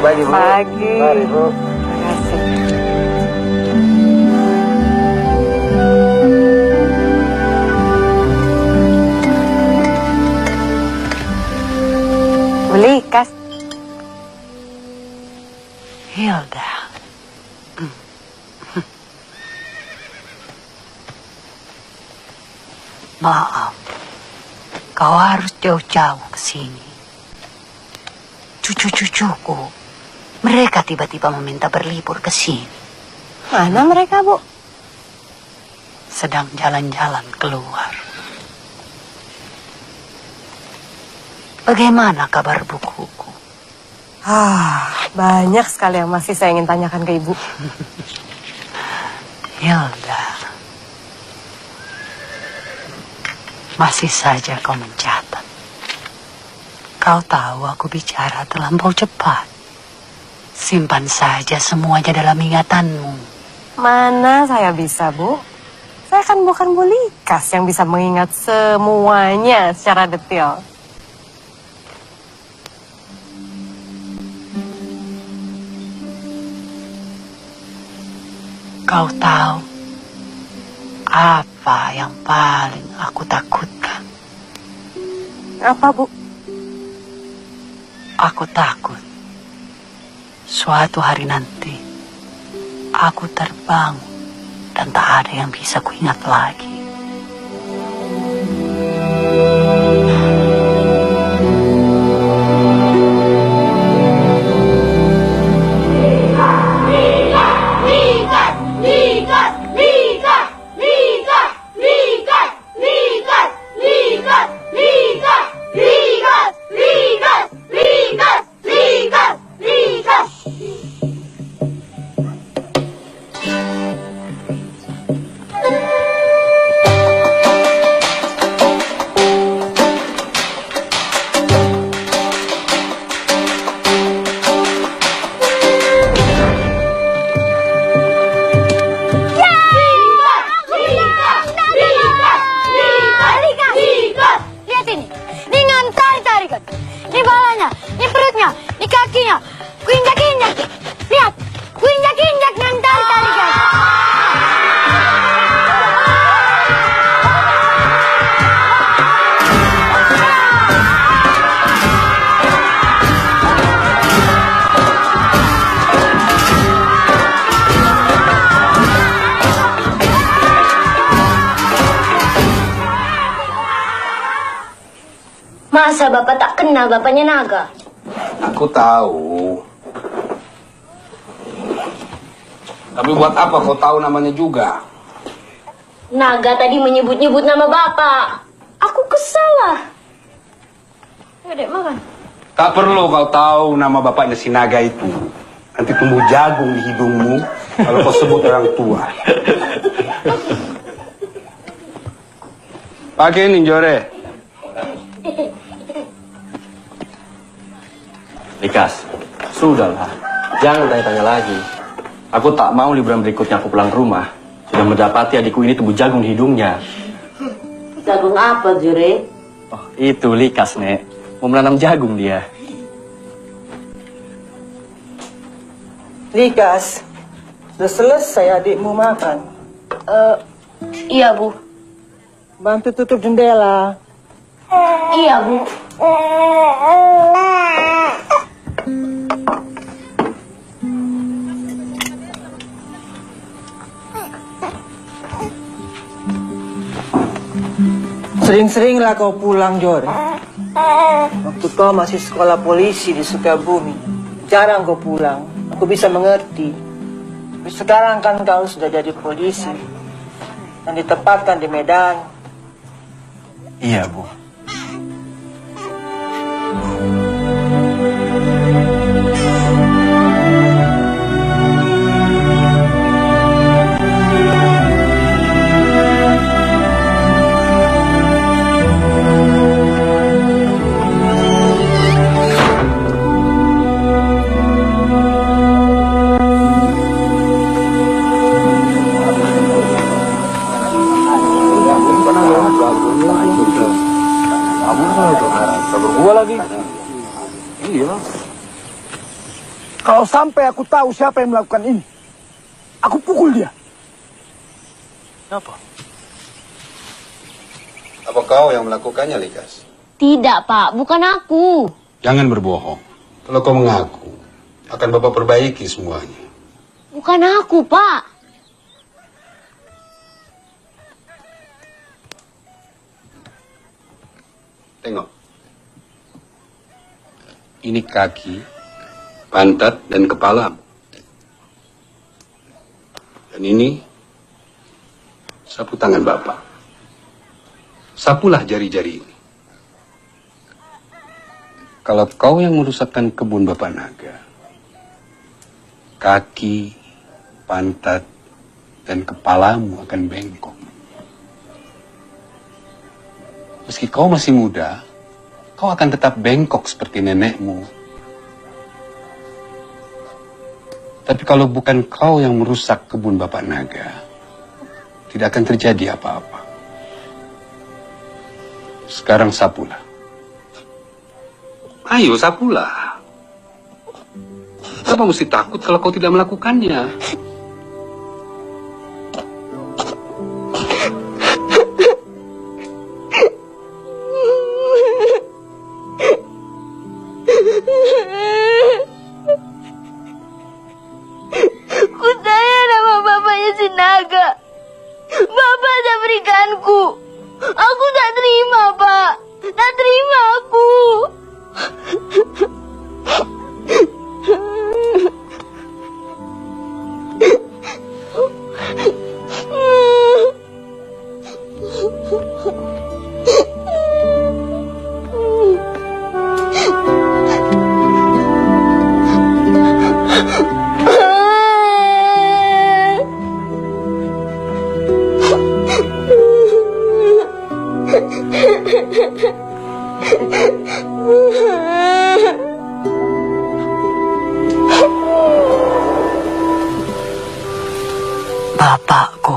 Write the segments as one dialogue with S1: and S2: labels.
S1: Pagi, Bu.
S2: Pagi.
S1: Mari, Bu.
S2: Terima kasih. Beli, Kas.
S3: Hilda. Maaf, kau harus jauh-jauh ke sini. Cucu-cucuku, mereka tiba-tiba meminta berlibur ke sini.
S2: Mana mereka, Bu?
S3: Sedang jalan-jalan keluar. Bagaimana kabar bukuku?
S2: Banyak sekali yang masih saya ingin tanyakan ke Ibu.
S3: Hilda, masih saja kau mencatat. Kau tahu aku bicara terlampau cepat. Simpan saja semuanya dalam ingatanmu.
S2: Mana saya bisa, Bu? Saya kan bukan Bu Likas yang bisa mengingat semuanya secara detail.
S3: Kau tahu apa yang paling aku takutkan?
S2: Apa, Bu?
S3: Aku takut suatu hari nanti aku terbangun dan tak ada yang bisa kuingat lagi.
S4: Masa Bapak tak kenal bapaknya Naga?
S1: Aku tahu. Tapi buat apa kau tahu namanya juga?
S4: Naga tadi menyebut-nyebut nama Bapak. Aku kesal lah. Ayo dek, makan.
S1: Tak perlu kau tahu nama bapaknya si Naga itu. Nanti tumbuh jagung di hidungmu kalau kau sebut orang tua. Pakai ini, Jore.
S5: Likas, sudahlah. Jangan tanya-tanya lagi. Aku tak mau liburan berikutnya aku pulang ke rumah. Sudah mendapati adikku ini tumbuh jagung di hidungnya.
S4: Jagung apa, Jure?
S5: Oh, itu Likas, Nek. Mau menanam jagung dia.
S6: Likas, sudah selesai adikmu makan.
S4: Iya, Bu.
S6: Bantu tutup jendela.
S4: Iya, Bu.
S6: Sering-seringlah kau pulang, Jor. Waktu kau masih sekolah polisi di Sukabumi, jarang kau pulang. Aku bisa mengerti. Tapi sekarang kan kau sudah jadi polisi dan ditempatkan di Medan.
S5: Iya, Bu.
S7: Kalau sampai aku tahu siapa yang melakukan ini, aku pukul dia.
S5: Kenapa?
S1: Apa kau yang melakukannya, Likas?
S4: Tidak, Pak. Bukan aku.
S1: Jangan berbohong. Kalau kau mengaku, akan Bapak perbaiki semuanya.
S4: Bukan aku, Pak.
S1: Tengok. Ini kaki, pantat, dan kepala. Dan ini sapu tangan Bapak. Sapulah jari-jari ini. Kalau kau yang merusakkan kebun Bapak Naga, kaki, pantat, dan kepalamu akan bengkok. Meski kau masih muda, kau akan tetap bengkok seperti nenekmu. Tapi kalau bukan kau yang merusak kebun Bapak Naga, tidak akan terjadi apa-apa. Sekarang sapulah. Ayo, sapulah. Kenapa mesti takut kalau kau tidak melakukannya?
S4: Kutanya nama bapaknya si Naga. Bapak tak berikanku. Aku tak terima, Pak. Tak terima aku.
S3: Bapakku,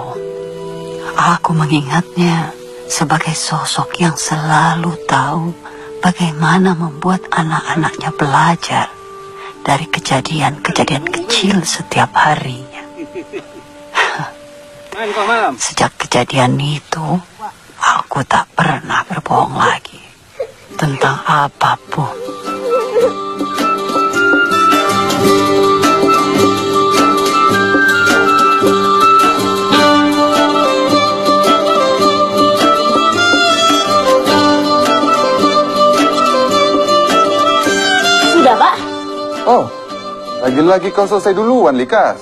S3: aku mengingatnya sebagai sosok yang selalu tahu bagaimana membuat anak-anaknya belajar dari kejadian-kejadian kecil setiap harinya. Sejak kejadian itu, aku tak pernah berbohong lagi tentang apapun.
S4: Sudah, Pak.
S8: Oh, lagi-lagi kau selesai duluan, Likas.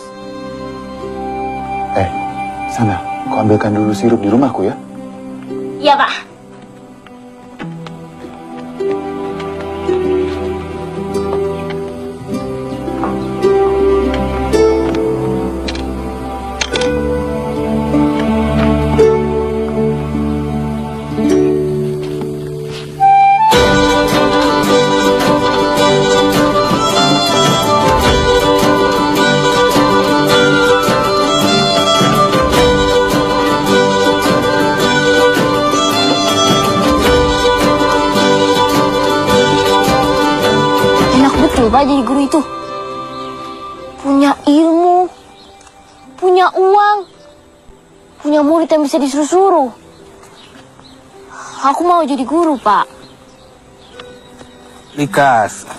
S8: Sana, kau ambilkan dulu sirup di rumahku ya.
S4: Iya, Pak. Pak jadi guru itu punya ilmu, punya uang, punya murid yang bisa disuruh-suruh. Aku mau jadi guru, Pak.
S1: Likas,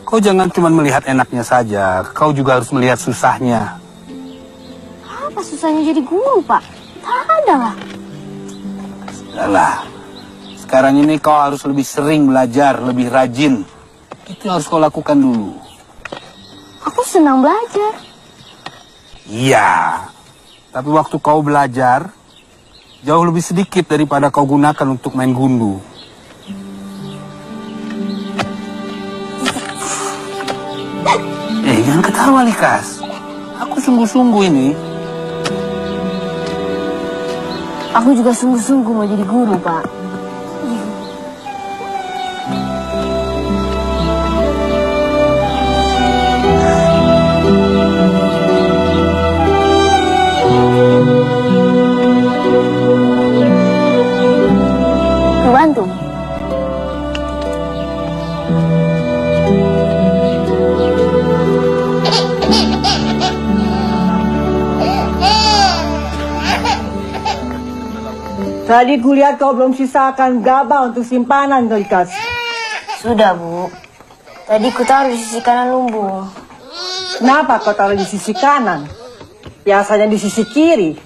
S1: kau jangan cuma melihat enaknya saja, kau juga harus melihat susahnya.
S4: Apa susahnya jadi guru, Pak? Tak ada lah.
S1: Sudahlah, sekarang ini kau harus lebih sering belajar, lebih rajin. Itu harus kau lakukan dulu.
S4: Aku senang belajar.
S1: Iya, tapi waktu kau belajar, jauh lebih sedikit daripada kau gunakan untuk main gundu. Jangan ketawa, Likas. Aku sungguh-sungguh ini.
S4: Aku juga sungguh-sungguh mau jadi guru, Pak. Bantu.
S6: Tadi kulihat kau belum sisakan gabah untuk simpanan, Likas.
S4: Sudah, Bu. Tadi ku taruh di sisi kanan lumbung.
S6: Kenapa kau taruh di sisi kanan? Biasanya di sisi kiri.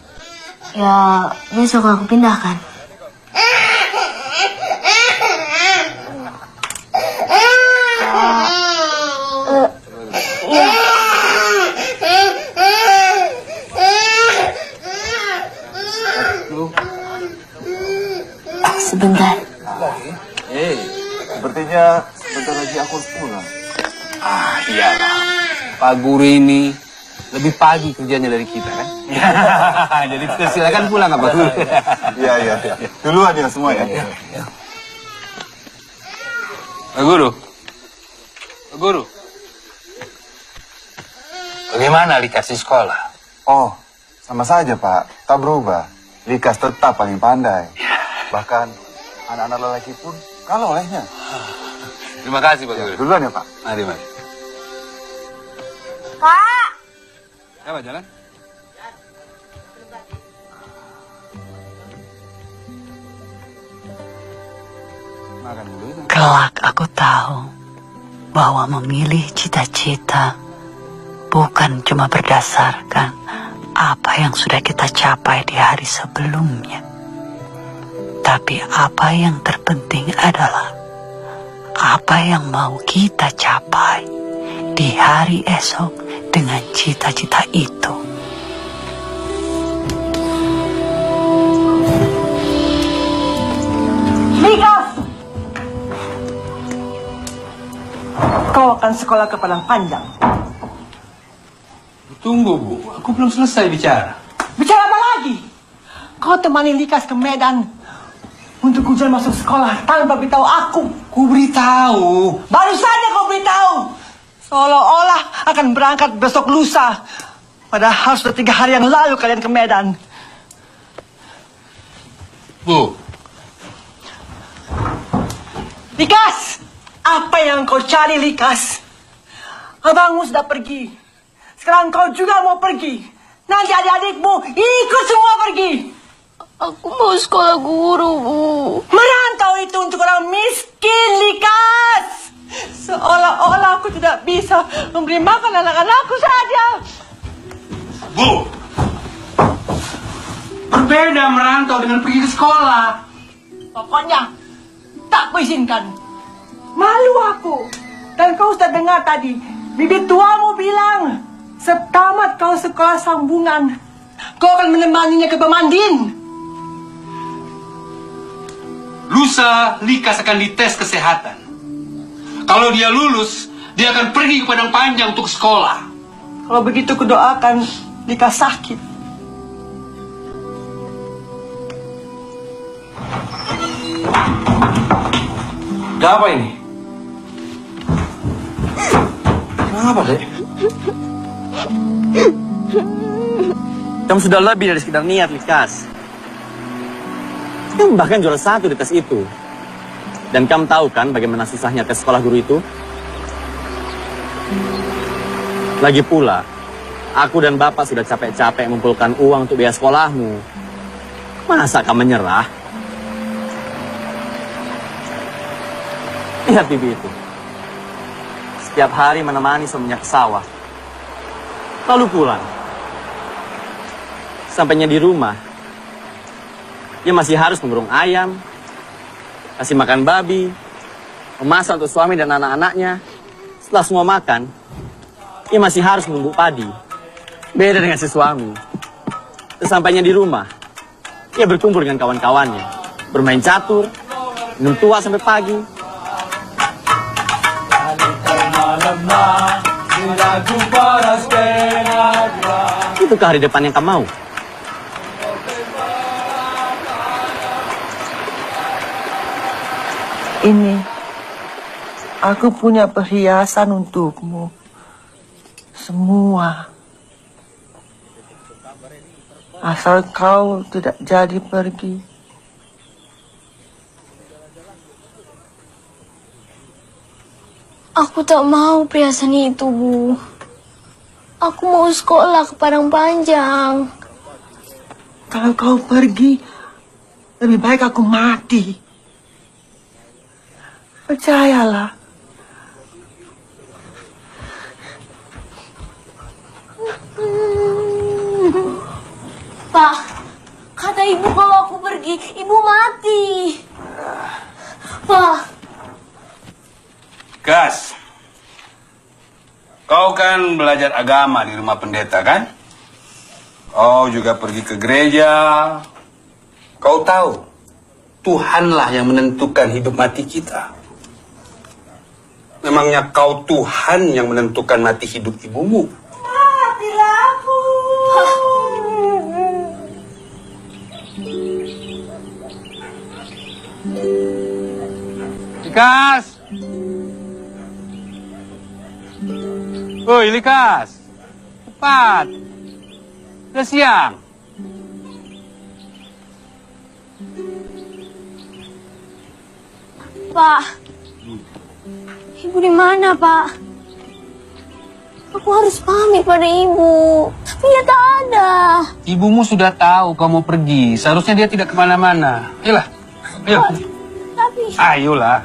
S4: Ya, besok aku pindahkan. Sebentar.
S8: Sepertinya sebentar lagi aku harus pulang.
S1: Ah, iyalah. Pak Guru ini lebih pagi kerjanya dari kita kan? Jadi silakan pulang Pak Guru.
S8: Iya. Duluan ya semua ya.
S1: Pak Guru. Pak Guru. Bagaimana Likas di sekolah?
S8: Oh, sama saja Pak. Tak berubah. Likas tetap paling pandai. Bahkan anak-anak lelaki pun kalah olehnya.
S1: Terima kasih Pak Guru.
S8: Duluan ya Pak.
S1: Mari.
S4: Kak!
S1: Siapa jalan?
S8: Makan dulu.
S3: Kelak aku tahu bahwa memilih cita-cita bukan cuma berdasarkan apa yang sudah kita capai di hari sebelumnya. Tapi apa yang terpenting adalah apa yang mau kita capai di hari esok dengan cita-cita itu.
S6: Likas! Kau akan sekolah ke Padang Panjang.
S1: Tunggu Bu, aku belum selesai bicara.
S6: Bicara apa lagi? Kau temani Likas ke Medan untuk ujian masuk sekolah tanpa beritahu aku.
S1: Ku beritahu.
S6: Baru saja kau beritahu. Seolah-olah akan berangkat besok lusa. Padahal sudah 3 hari yang lalu kalian ke Medan.
S1: Bu,
S6: Likas! Apa yang kau cari, Likas? Abangmu sudah pergi. Sekarang kau juga mau pergi. Nanti adik-adikmu ikut semua pergi.
S4: Aku mau sekolah guru, Bu.
S6: Merantau itu untuk orang miskin, Likas. Seolah-olah aku tidak bisa memberi makan anak-anakku saja.
S1: Bu. Berbeda merantau dengan pergi ke sekolah.
S6: Pokoknya tak kuizinkan. Malu aku. Dan kau sudah dengar tadi, bibit tuamu bilang, setamat kau sekolah sambungan, kau akan menemaninya ke Pemandin.
S1: Lusa Likas akan dites kesehatan. Kalau dia lulus, dia akan pergi ke Padang Panjang untuk sekolah.
S6: Kalau begitu kudoakan Likas sakit.
S5: Ada apa ini? Kenapa, Dek? Kamu sudah lebih dari sekedar niat, Likas. Kamu bahkan juara 1 di tes itu. Dan kamu tahu kan bagaimana susahnya tes sekolah guru itu? Lagi pula, aku dan Bapak sudah capek-capek mengumpulkan uang untuk biaya sekolahmu. Masa kamu menyerah? Lihat bibi itu. Setiap hari menemani suaminya ke sawah. Lalu pulang. Sampainya di rumah, dia masih harus mengurung ayam, kasih makan babi, memasak untuk suami dan anak-anaknya. Setelah semua makan, dia masih harus menumbuk padi. Beda dengan si suami. Sesampainya di rumah, dia berkumpul dengan kawan-kawannya, bermain catur, minum tua sampai pagi. Itukah hari depan yang kamu mau?
S6: Ini, aku punya perhiasan untukmu. Semua. Asal kau tidak jadi pergi.
S4: Aku tak mau perhiasan itu, Bu. Aku mau sekolah ke Padang Panjang.
S6: Kalau kau pergi, Lebih baik aku mati. Percayalah.
S4: Pak, kata ibu kalau aku pergi, ibu mati. Pak.
S1: Gas. Kau kan belajar agama di rumah pendeta, kan? Kau juga pergi ke gereja. Kau tahu, Tuhanlah yang menentukan hidup mati kita. Memangnya kau Tuhan yang menentukan mati hidup ibumu?
S4: Matilah aku.
S1: Likas! Woi, Likas! Cepat! Udah siang.
S4: Pak, ibu di mana, Pak? Aku harus pamit pada ibu, tapi dia tak ada.
S1: Ibumu sudah tahu kau mau pergi. Seharusnya dia tidak kemana-mana. Ayolah, ayo.
S4: Tapi
S1: Ayolah.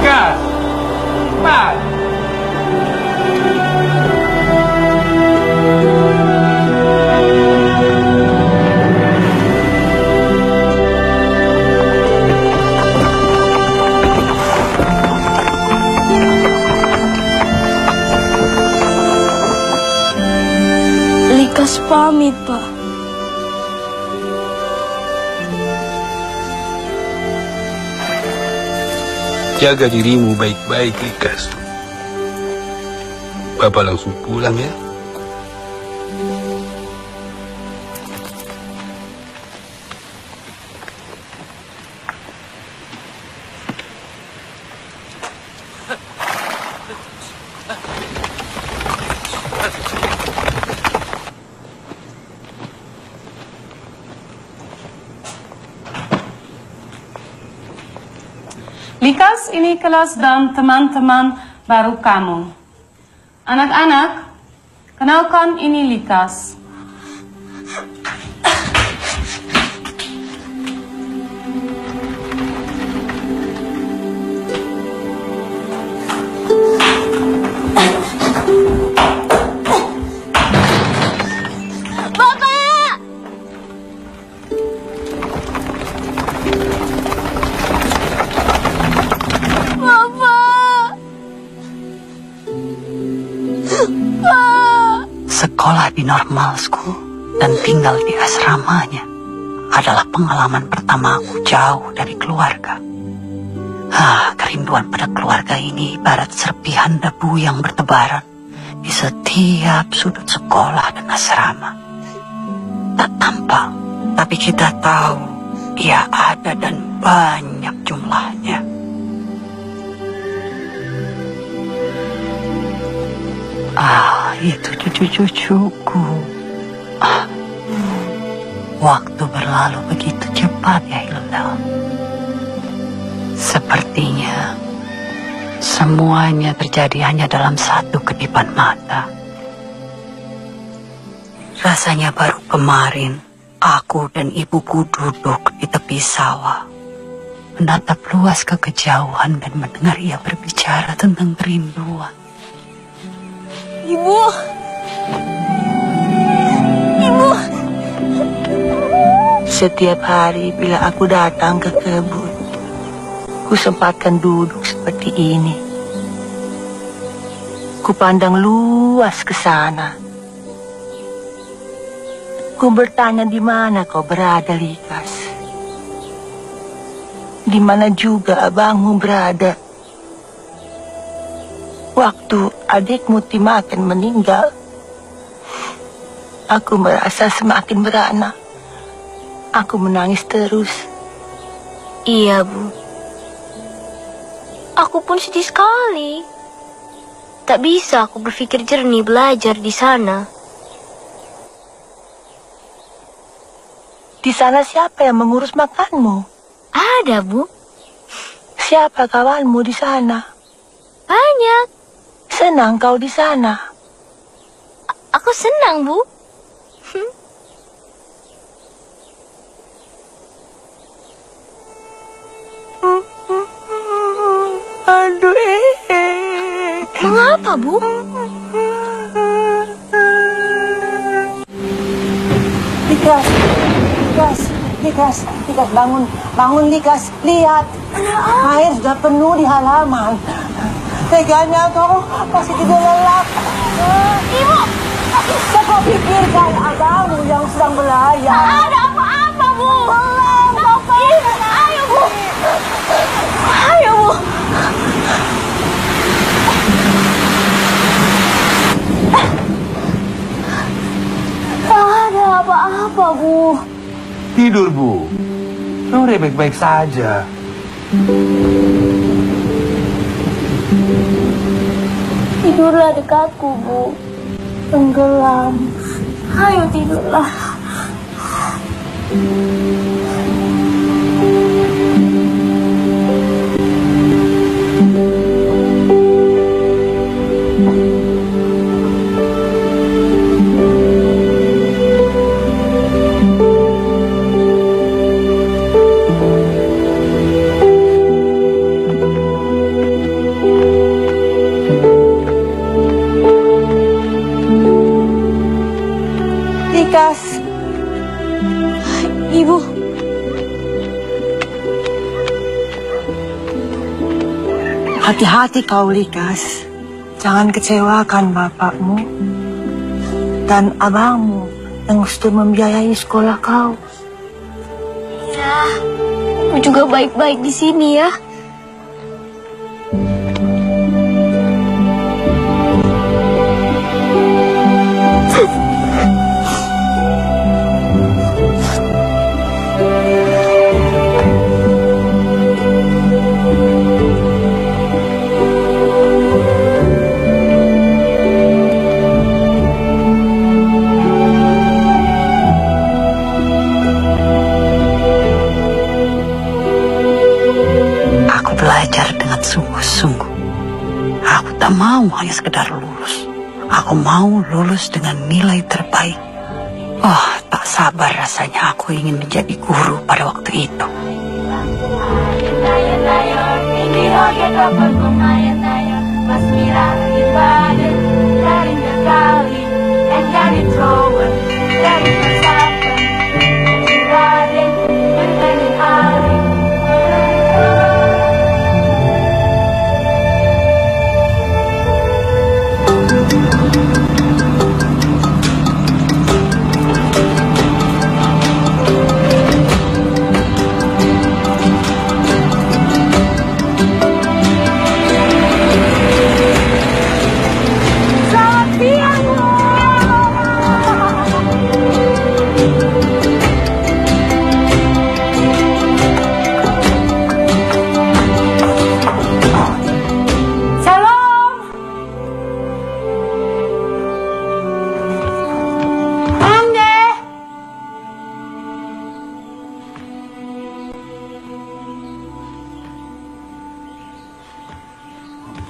S1: Gas. Cepat.
S4: Likas pamit, Pak.
S1: Jaga dirimu baik-baik, Likas. Bapak langsung pulang ya.
S2: Likas, ini kelas dan teman-teman baru kamu. Anak-anak, kenalkan ini Likas.
S4: Bapak! Bapak!
S3: Sekolah di normal school dan tinggal di asramanya adalah pengalaman pertamaku jauh dari keluarga. Kerinduan pada keluarga ini ibarat serpihan debu yang bertebaran di setiap sudut sekolah dan asrama. Tak tampak, tapi kita tahu ia ada dan banyak jumlahnya. Itu cucu-cucuku. Waktu berlalu begitu cepat ya Hilal. Sepertinya semuanya terjadi hanya dalam satu kedipan mata. Rasanya baru kemarin aku dan ibuku duduk di tepi sawah, menatap luas ke kejauhan dan mendengar ia berbicara tentang kerinduan.
S4: Ibu! Ibu!
S6: Setiap hari bila aku datang ke kebun, ku sempatkan duduk seperti ini. Ku pandang luas ke sana. Ku bertanya di mana kau berada, Likas. Di mana juga abangmu berada. Waktu adikmu Timaken meninggal, aku merasa semakin beranak. Aku menangis terus.
S4: Iya, Bu. Aku pun sedih sekali. Tak bisa aku berpikir jernih belajar di sana.
S6: Di sana siapa yang mengurus makanmu?
S4: Ada, Bu.
S6: Siapa kawanmu di sana?
S4: Banyak.
S6: Senang kau di sana?
S4: Aku senang, Bu.
S6: Aduh,
S4: Mengapa, Bu?
S6: Likas, bangun, Likas, lihat. Air sudah penuh di halaman. Teganya kau masih tidur lelap.
S4: Ibu!
S6: Kau pikirkan abangmu yang sedang belayar.
S4: Tak ada apa-apa, Bu. Ayo, Bu. Ayo, Bu. Tak ada apa-apa, Bu.
S1: Tidur, Bu. Nore baik-baik saja.
S4: Tidurlah dekatku, Bu. Tenggelam. Ayo tidurlah.
S6: Likas,
S4: Ibu.
S6: hati-hati kau, Likas. Jangan kecewakan bapakmu dan abangmu yang sudah membiayai sekolah kau.
S4: Ya, Ibu juga baik-baik di sini ya.
S3: Belajar dengan sungguh-sungguh. Aku tak mau hanya sekedar lulus. Aku mau lulus dengan nilai terbaik. Oh, tak sabar rasanya aku ingin menjadi guru pada waktu itu.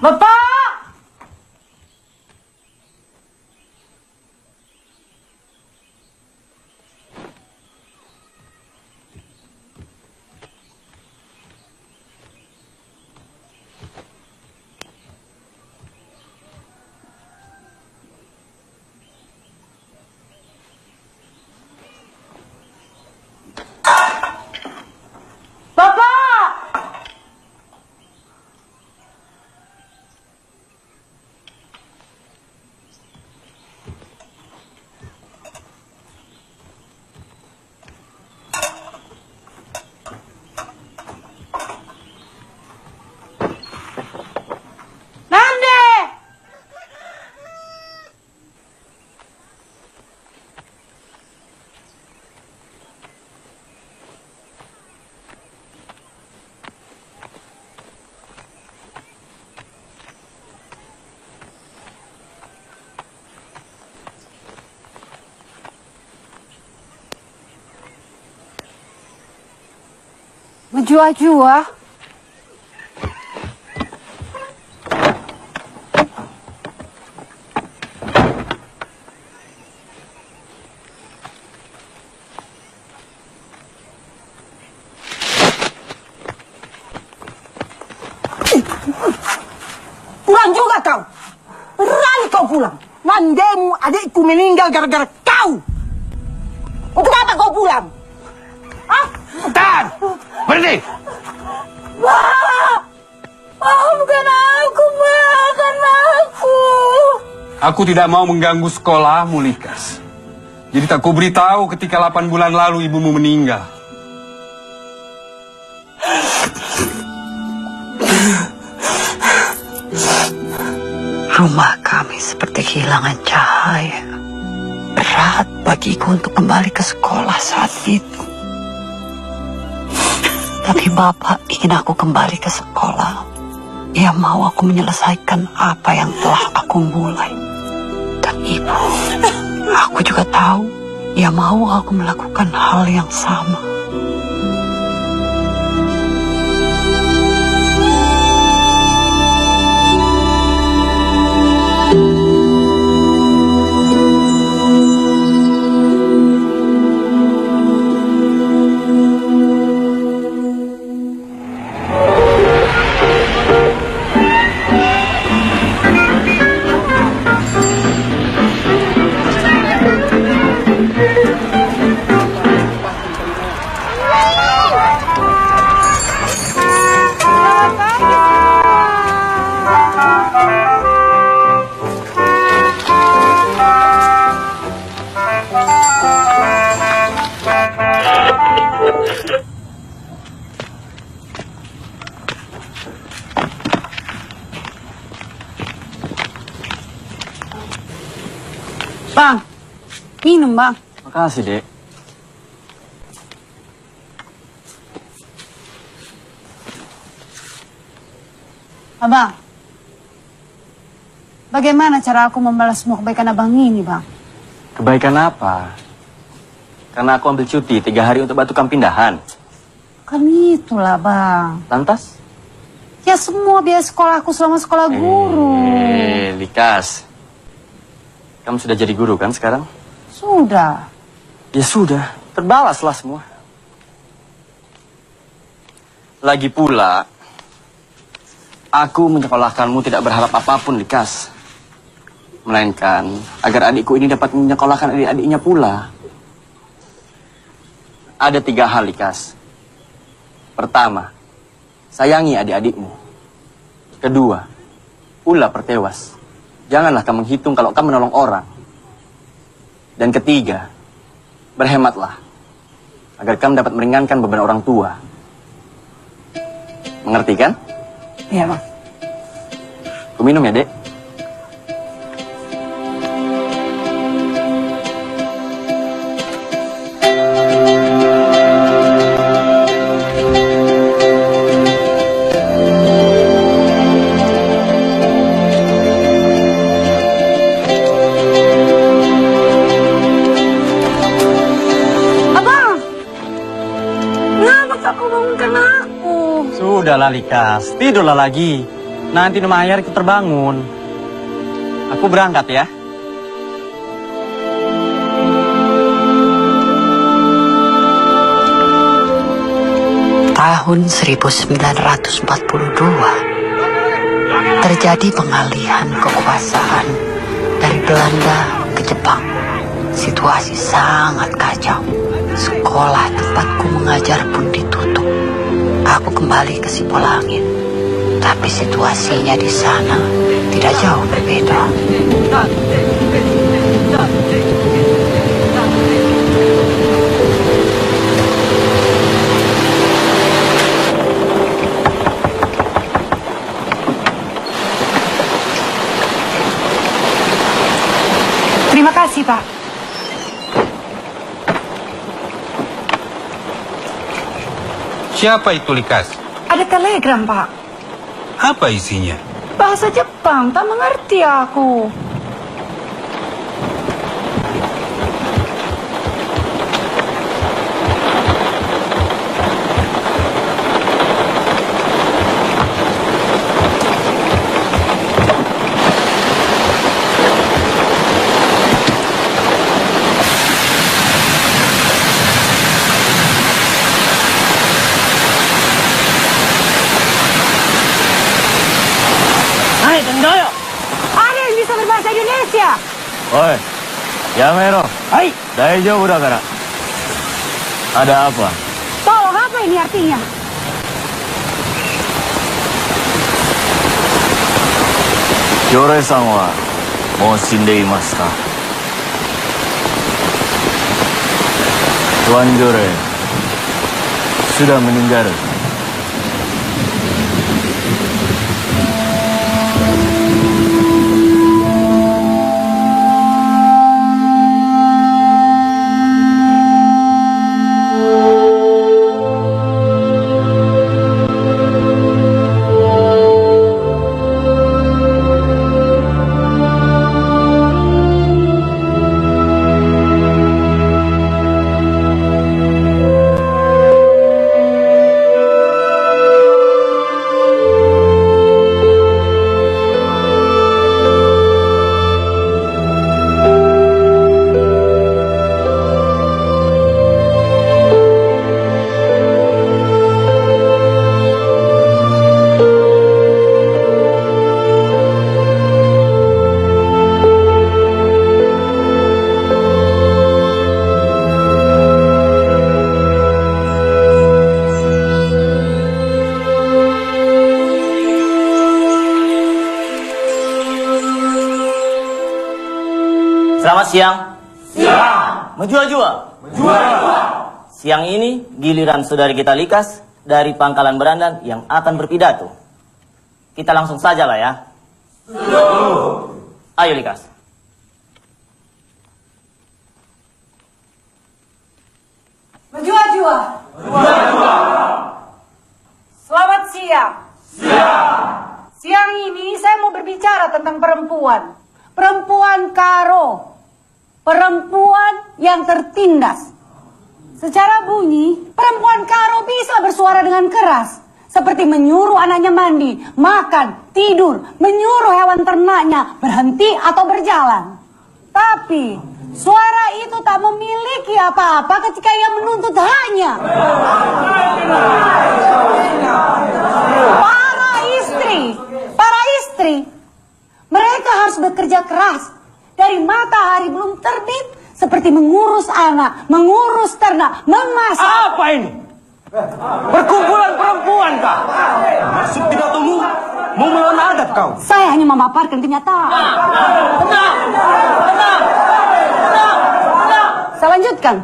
S6: Bapak! Bapak!
S3: Menjua-jua.
S6: Pulang juga kau. Berani kau pulang. Nandemu adikku meninggal gara-gara kau. Untuk apa kau pulang? Hah?
S1: Tahan! Berhenti!
S4: Maafkan aku, maafkan aku.
S1: Aku tidak mau mengganggu sekolahmu, Likas. Jadi tak kuberitahu ketika 8 bulan lalu ibumu meninggal.
S3: Rumah kami seperti kehilangan cahaya. Berat bagiku untuk kembali ke sekolah saat itu. Tapi Bapak ingin aku kembali ke sekolah. Ia mau aku menyelesaikan apa yang telah aku mulai. Dan Ibu, aku juga tahu ia mau aku melakukan hal yang sama. Bang, minum bang.
S5: Makasih, Dek.
S3: Abang, bagaimana cara aku membalas semua kebaikan abang ini bang?
S5: Kebaikan apa? Karena aku ambil cuti 3 hari untuk batukan pindahan.
S3: Kan itulah bang.
S5: Lantas?
S3: Ya semua biaya sekolahku selama sekolah guru.
S5: Likas. Kamu sudah jadi guru kan sekarang?
S3: Sudah.
S5: Ya sudah, terbalaslah semua. Lagi pula, aku menyekolahkanmu tidak berharap apapun, Likas. Melainkan, agar adikku ini dapat menyekolahkan adik-adiknya pula. Ada 3 hal, Likas. Pertama, sayangi adik-adikmu. Kedua, ulah pertewas. Janganlah kamu menghitung kalau kamu menolong orang. Dan ketiga, berhematlah. Agar kamu dapat meringankan beban orang tua. Mengerti kan?
S3: Iya bang.
S5: Ku minum ya, Dek. Sudahlah, Likas. Tidurlah lagi. Nanti Numayar ikut terbangun. Aku berangkat ya.
S3: Tahun 1942 terjadi pengalihan kekuasaan dari Belanda ke Jepang. Situasi sangat kacau. Sekolah tempatku mengajar pun ditutup. Aku kembali ke Sipolangit, tapi situasinya di sana tidak jauh berbeda. Terima kasih, Pak.
S1: Siapa itu, Likas?
S3: Ada telegram, Pak.
S1: Apa isinya?
S3: Bahasa Jepang, tak mengerti aku.
S6: Hai, Tendoyo. Ada yang bisa berbahasa Indonesia?
S5: Oi, Yamero.
S6: Hai.
S5: Daijoubu dakara. Ada apa?
S6: Tolong, apa ini artinya?
S5: Jore-san wa mou shindeimasu ka? Tuan Jore sudah meninggal. Selamat siang. Siang. Menjual-jual. Siang ini giliran saudari kita Likas dari Pangkalan Berandan yang akan berpidato. Kita langsung saja lah ya. Ayo Likas.
S6: Menjual-jual. Selamat siang. Siang ini saya mau berbicara tentang perempuan. Perempuan karo. Perempuan yang tertindas. Secara bunyi, perempuan karo bisa bersuara dengan keras. Seperti menyuruh anaknya mandi, makan, tidur, menyuruh hewan ternaknya berhenti atau berjalan. Tapi, suara itu tak memiliki apa-apa ketika ia menuntut haknya. Para istri, mereka harus bekerja keras. Dari matahari belum terbit, seperti mengurus anak, mengurus ternak, memasak.
S7: Apa ini? Perkumpulan perempuan kah? Maksud pidatomu mau melawan adat kau?
S6: Saya hanya memaparkan kenyataan.
S5: Tenang.
S6: Saya lanjutkan.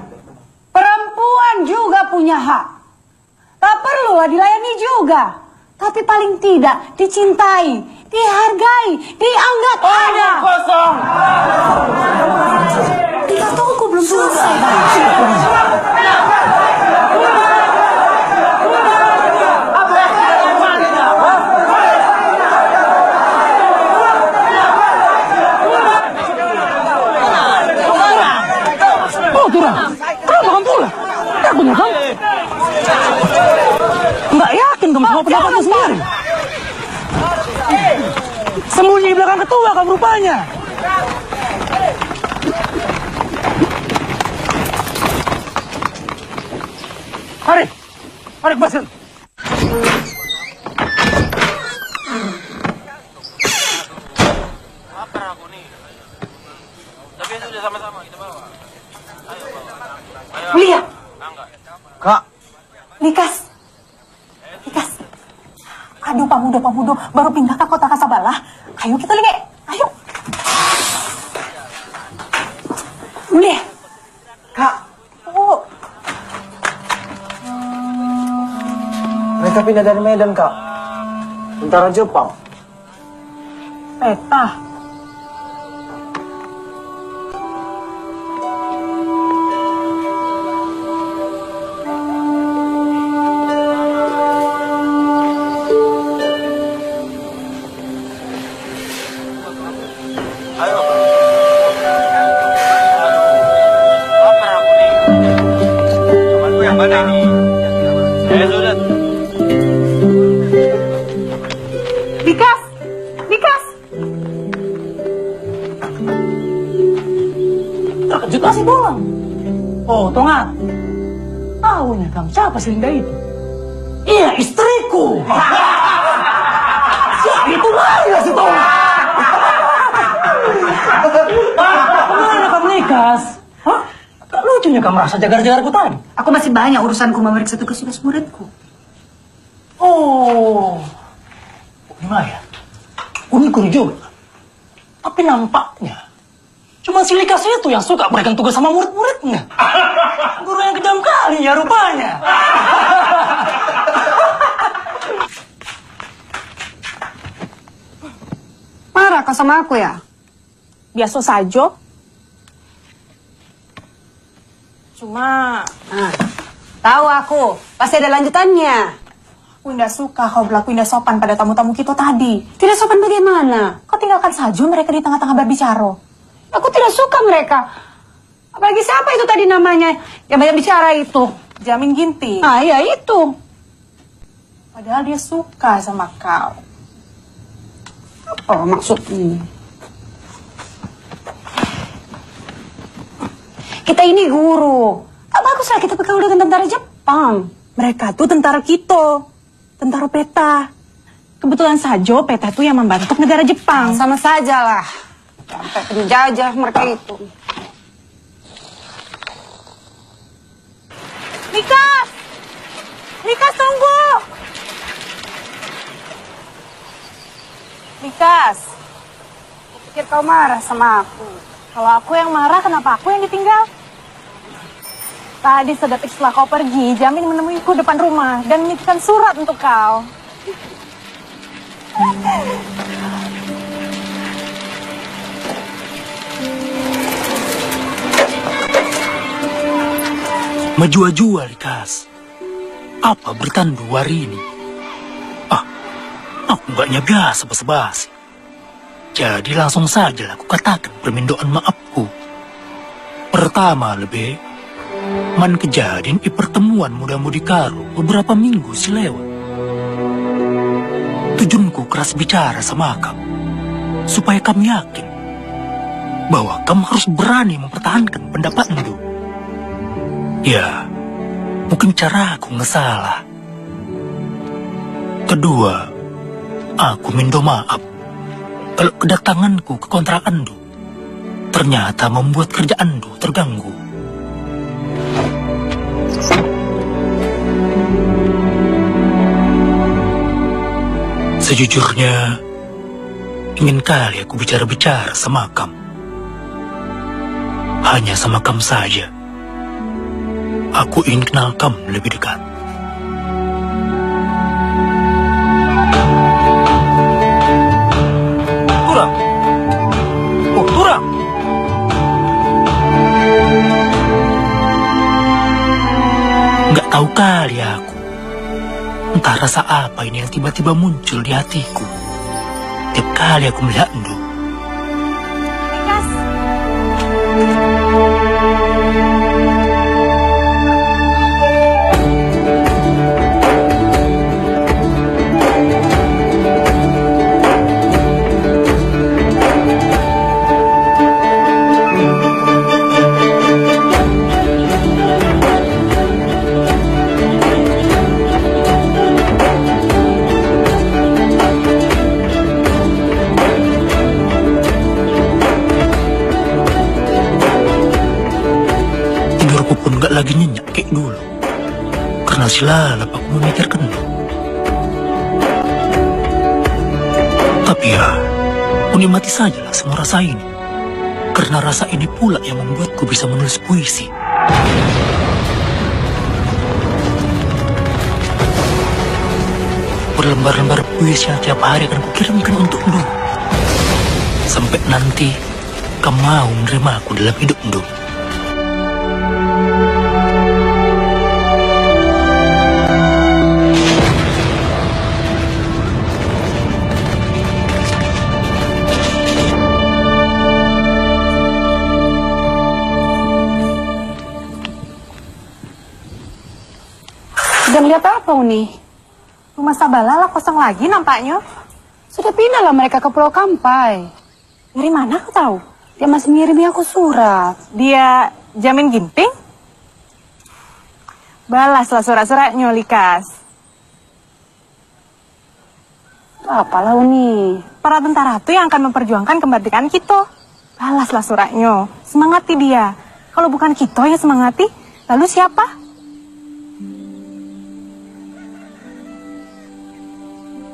S6: Perempuan juga punya hak. Tak perlulah dilayani juga. Tapi paling tidak dicintai, dihargai, dianggap ada.
S7: Kosong.
S6: Pidatoku belum selesai.
S7: Oh, Turang. Kenapa kamu pulang? Takutnya kau? Nggak yakin kamu sama pendapatmu sendiri. Sembunyi di belakang ketua kamu rupanya. Mari Basir.
S6: Lihat.
S7: Kak.
S6: Likas. Aduh, Pamudo, baru pindah ke kota Kasabalah. Ayo kita lihat. Ayo. Lihat.
S7: Kak.
S6: Oh.
S7: Mereka pindah dari Medan, Kak. Tentara Jepang.
S6: Peta. Likas.
S7: Terkejut masih pulang. Oh, Tongan. Tahunya kamu siapa sih Linda itu? Iya, istriku. Siapa itu lagi si Tongan?
S6: itunya kamu merasa jagar-jagarku tadi?
S3: Aku masih banyak urusanku memeriksa tugas-tugas muridku.
S6: Oh, gimana ya? Unik juga. Tapi nampaknya cuma si Likas itu yang suka berikan tugas sama murid-muridnya. Guru yang kejam kali ya rupanya.
S2: Marah kau sama aku ya? Biasa saja. Cuma...
S3: Tahu aku, pasti ada lanjutannya.
S2: Aku tidak suka kau berlaku tidak sopan pada tamu-tamu kita tadi.
S3: Tidak sopan bagaimana?
S2: Kau tinggalkan saja mereka di tengah-tengah berbicara.
S3: Aku tidak suka mereka. Apalagi siapa itu tadi namanya yang banyak bicara itu?
S2: Jamin Ginting.
S3: Ah, iya itu.
S2: Padahal dia suka sama kau.
S3: Apa maksudnya? Kita ini guru. Tak baguslah kita bergaul dengan tentara Jepang.
S2: Mereka tuh tentara kita. Tentara peta. Kebetulan saja peta tuh yang membantu negara Jepang.
S3: Sama saja lah. Sampai penjajah mereka itu.
S2: Likas! Likas, tunggu! Likas!
S3: Aku pikir kau marah sama aku.
S2: Kalau aku yang marah, kenapa aku yang ditinggal? Tadi sedetik setelah kau pergi, Jamin menemuiku depan rumah dan menitipkan surat untuk kau.
S9: Menjual-jual, Likas. Apa bertandu hari ini? Aku nggaknya biasa basa-basi. Jadi langsung saja aku katakan permintaan maafku. Pertama lebih, man kejadian di pertemuan muda-mudi karo beberapa minggu selewat. Tujuanku keras bicara sama kamu, supaya kamu yakin bahwa kamu harus berani mempertahankan pendapatmu. Ya, mungkin cara aku nggak salah. Kedua, aku minta maaf kalau kedatanganku ke kontrakanmu ternyata membuat kerjaanmu terganggu. Sejujurnya, ingin kali aku bicara-bicara sama kamu. Hanya sama kamu saja. Aku ingin kenal kamu lebih dekat. Turang! Oh, Turang! Nggak tahu kali aku. Entah rasa apa ini yang tiba-tiba muncul di hatiku. Tiap kali aku melihat Endo.
S2: Likas!
S9: Tidurku pun gak lagi nyenyak kayak dulu. Karena silalap aku memikirkan Endo. Tapi ya, aku nikmati sajalah semua rasa ini. Karena rasa ini pula yang membuatku bisa menulis puisi. Berlembar-lembar puisi yang tiap hari akan kukirimkan untuk Endo. Sampai nanti, kamu mau menerima aku dalam hidup Endo.
S2: Sedang lihat apa, Uni? Rumah Sabalala kosong lagi nampaknya.
S3: Sudah pindahlah mereka ke Pulau Kampai.
S2: Dari mana kau tahu?
S3: Dia masih ngirimi aku surat.
S2: Dia Jamin Ginting? Balaslah surat-suratnya, Likas.
S3: Apalah Uni?
S2: Para tentara itu yang akan memperjuangkan kemerdekaan kita. Balaslah suratnya. Semangati dia. Kalau bukan kita yang semangati, lalu siapa?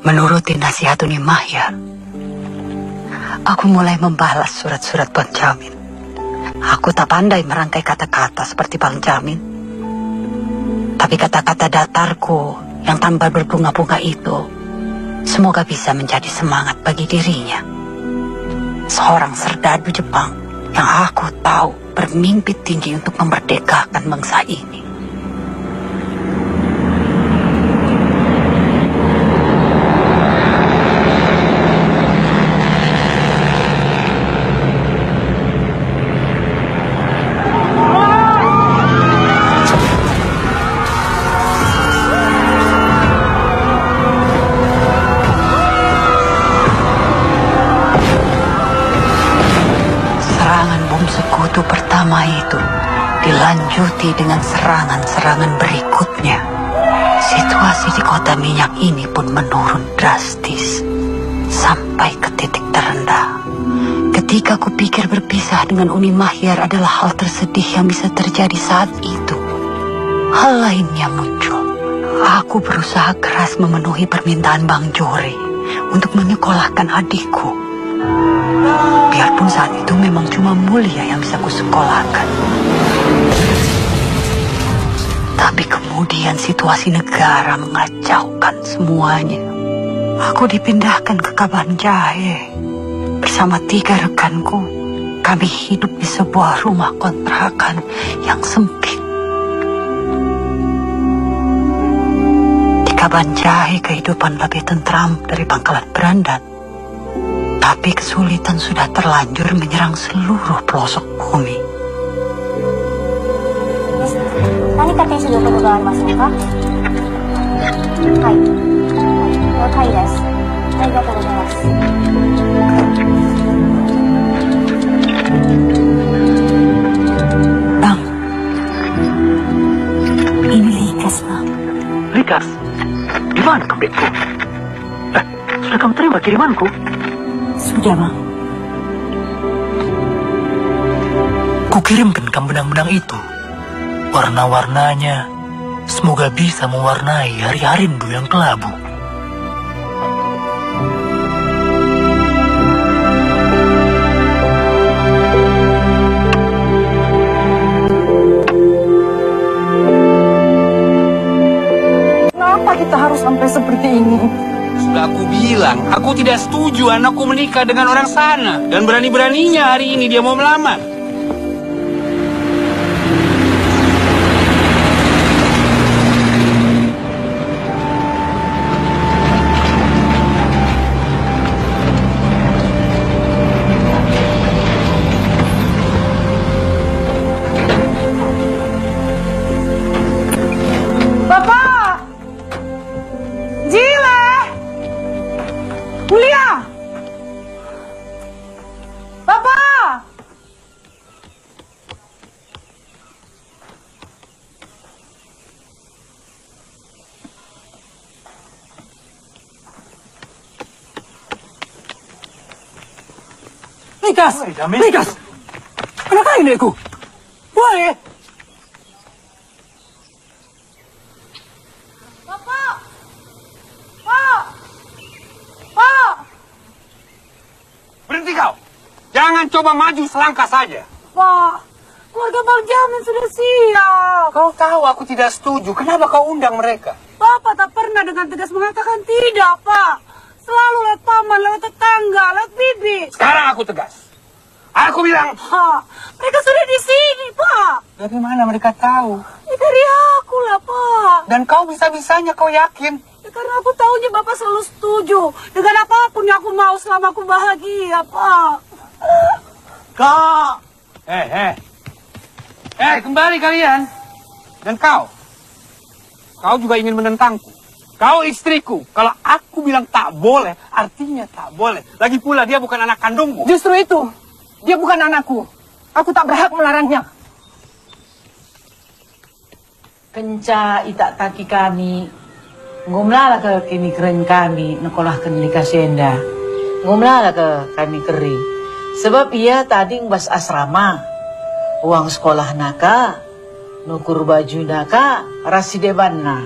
S3: Menuruti nasihat Uni Mahyar, aku mulai membalas surat-surat Bang Jamin. Aku tak pandai merangkai kata-kata seperti Bang Jamin. Tapi kata-kata datarku yang tambah berbunga-bunga itu, semoga bisa menjadi semangat bagi dirinya. Seorang serdadu Jepang yang aku tahu bermimpi tinggi untuk memerdekakan bangsa ini. Sekutu pertama itu dilanjuti dengan serangan-serangan berikutnya. Situasi di kota minyak ini pun menurun drastis sampai ke titik terendah. Ketika kupikir berpisah dengan Uni Mahyar adalah hal tersedih yang bisa terjadi saat itu, hal lainnya muncul. Aku berusaha keras memenuhi permintaan Bang Jore untuk menyekolahkan adikku. Biarpun saat itu memang cuma Mulia yang bisa kusekolahkan. Tapi kemudian situasi negara mengacaukan semuanya. Aku dipindahkan ke Kabanjahe bersama 3 rekanku. Kami hidup di sebuah rumah kontrakan yang sempit. Di Kabanjahe kehidupan lebih tentram dari Pangkalan Berandan. Tapi kesulitan sudah terlanjur menyerang seluruh pelosok bumi.
S4: 何か手することがありませんか？はい。了解です。ありがとうございます。
S3: Bang, ini Likas, Bang.
S9: Likas? Di mana kapitku? Sudah kamu terima kirimanku?
S3: Sudah, Bang.
S9: Kukirimkan kamu benang-benang itu. Warna-warnanya semoga bisa mewarnai hari-hari rindu yang kelabu.
S2: Kenapa kita harus sampai seperti ini?
S1: Sudah aku bilang, aku tidak setuju anakku menikah dengan orang sana. Dan berani-beraninya hari ini dia mau melamar.
S9: Likas! Likas! Kenapa ini aku? Boleh?
S2: Bapak! Pak! Pak!
S1: Berhenti kau! Jangan coba maju selangkah saja.
S2: Pak! Keluarga Bang Jamin sudah siap.
S1: Kau tahu aku tidak setuju. Kenapa kau undang mereka?
S2: Bapak tak pernah dengan tegas mengatakan tidak, Pak. Selalu lewat paman, lewat tetangga, lewat bibi.
S1: Sekarang aku tegas. Aku bilang...
S2: Pak, mereka sudah di sini, Pak.
S1: Dari mana mereka tahu?
S2: Ya, dari aku lah, Pak.
S1: Dan kau bisa-bisanya kau yakin?
S2: Ya, karena aku tahunya Bapak selalu setuju dengan apapun yang aku mau selama aku bahagia, Pak.
S1: Kau! Kembali kalian. Dan kau? Kau juga ingin menentangku? Kau istriku. Kalau aku bilang tak boleh, artinya tak boleh. Lagi pula dia bukan anak kandungmu.
S2: Justru itu. Dia bukan anakku. Aku tak berhak melarangnya.
S10: Kenca itak taki kami. Ngomlala ke kini keren kami. Nekolahkan di Kasenda. Ngomlala ke kami keri. Sebab ia tadi ngebas asrama. uang sekolah naka, nukur baju naka, rasi debanna.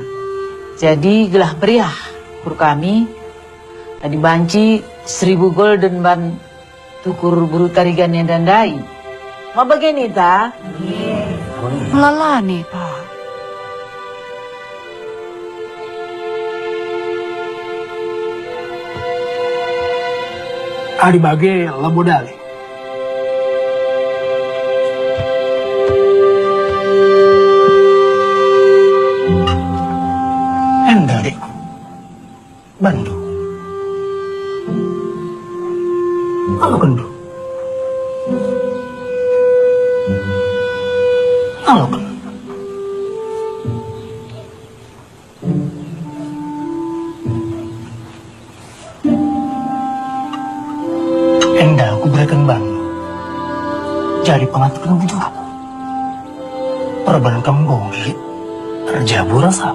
S10: Jadi gelah meriah kur kami, tadi banci 1000 golden ban tukur buru tarigan yang dandai. Ma begini ta?
S3: Melalani, Pak.
S9: Adi bagi labodali. Enda dek. Bandu. Halo kendu. Halo kendu. Enda aku berikan bantu jadi pengatur dan bujurku. Perban kamu gongit, terjabu rasa.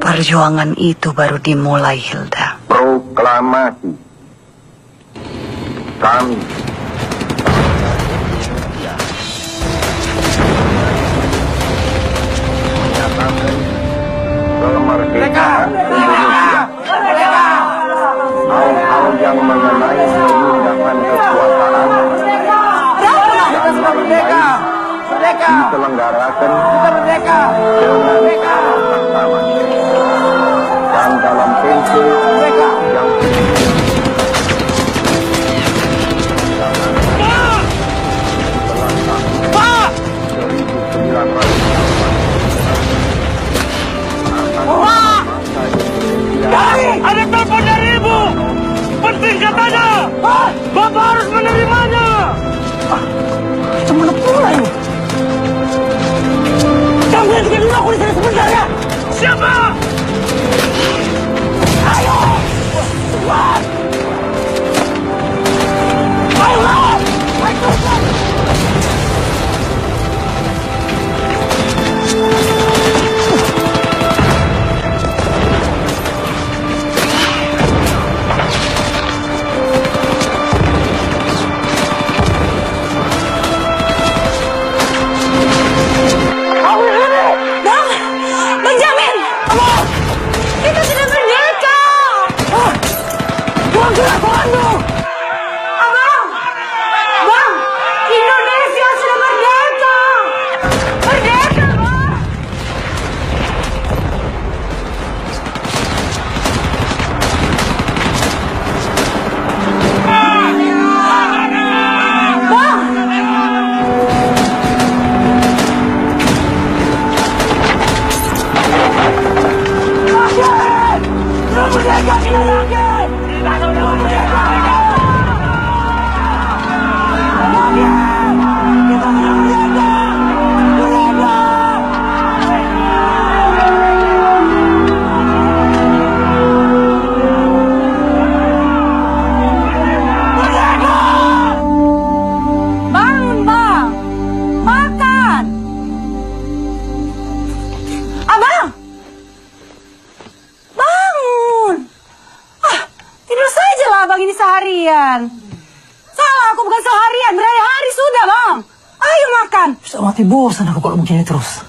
S3: Perjuangan itu baru dimulai, Hilda.
S8: Proklamasi. Kami kemerdekaan Indonesia. Hal-hal yang mengenai pemindahan kekuasaan dan lain-lain diselenggarakan dengan bersama dan dalam prinsip yang Pak! 1948
S7: Ada telepon dari ibu. Penting katanya. Bapak harus menerimanya.
S9: Cuma pula ini. Kamu yang bikin aku di sana sebentar ya.
S7: Siapa?
S9: Ayo. Cepat. Ayo. Mati bosan aku kalau begini terus.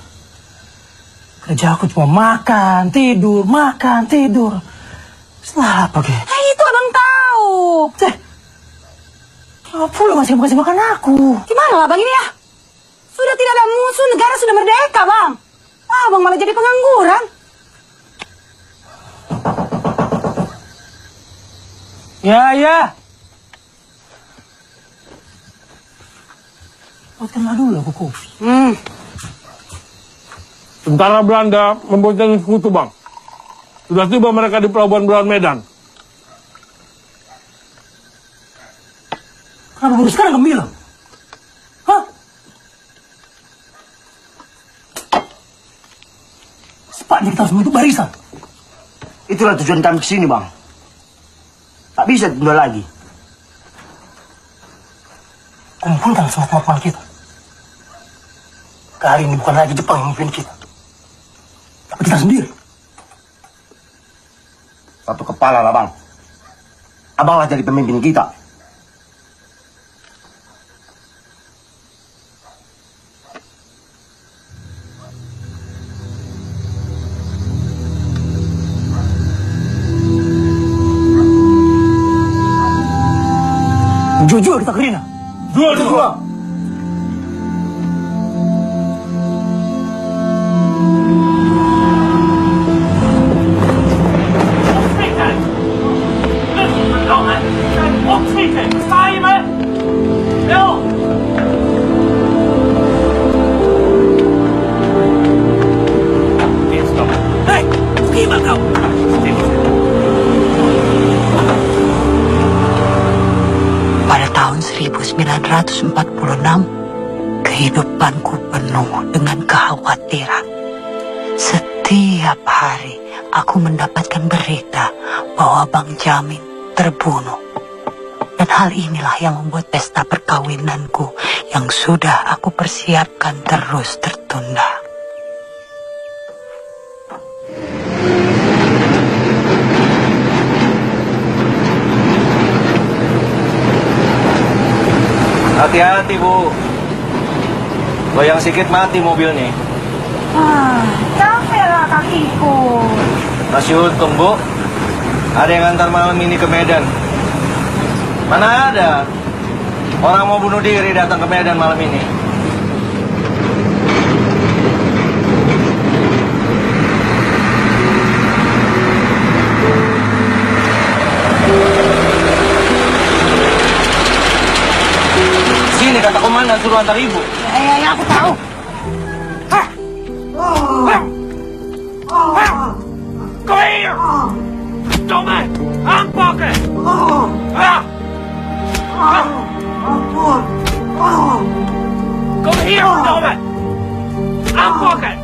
S9: Kerja aku cuma makan, tidur, makan, tidur. Setelah apa, Ge?
S2: Itu abang tahu.
S9: Apa lu masih kasih makan aku?
S2: Gimana lah bang ini ya? Sudah tidak ada musuh, negara sudah merdeka bang. Abang malah jadi pengangguran.
S9: Ya. Buatkanlah dulu aku kopi.
S7: Tentara Belanda membonceng sekutu, Bang. Sudah tiba mereka di pelabuhan Belawan Medan.
S9: Kenapa baru sekarang kamu bilang? Hah? Sepatutnya kita harus membentuk barisan.
S11: Itulah tujuan kami kesini, Bang. Tak bisa tunda lagi.
S9: Kumpulkan semua kemampuan kita. Kali ini bukan lagi Jepang yang memimpin kita, tapi kita sendiri.
S11: Satu kepala lah, Bang. Abanglah jadi pemimpin kita.
S9: Jujur kita Kerina. Jujur.
S3: Pada tahun 1946, kehidupanku penuh dengan kekhawatiran. Setiap hari aku mendapatkan berita bahwa Bang Jamin terbunuh. Dan hal inilah yang membuat pesta perkawinanku yang sudah aku persiapkan terus tertunda.
S5: Hati-hati, Bu. Goyang sedikit mati mobilnya.
S4: Capek lah kakiku.
S5: Masih untung, Bu. Ada yang antar malam ini ke Medan. Mana ada orang mau bunuh diri datang ke Medan malam ini. Sini kata komandan suruh antar ibu.
S4: Ya, aku tahu.
S12: Kom hier! Domme! Aanpakken! Kom hier, verdomme! Aanpakken!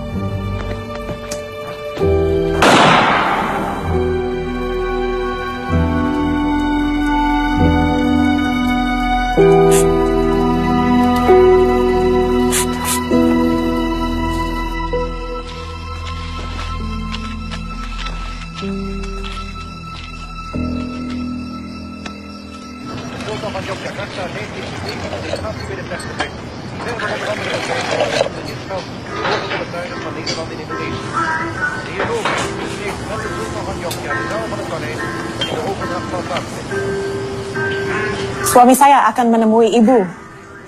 S13: Suami saya akan menemui ibu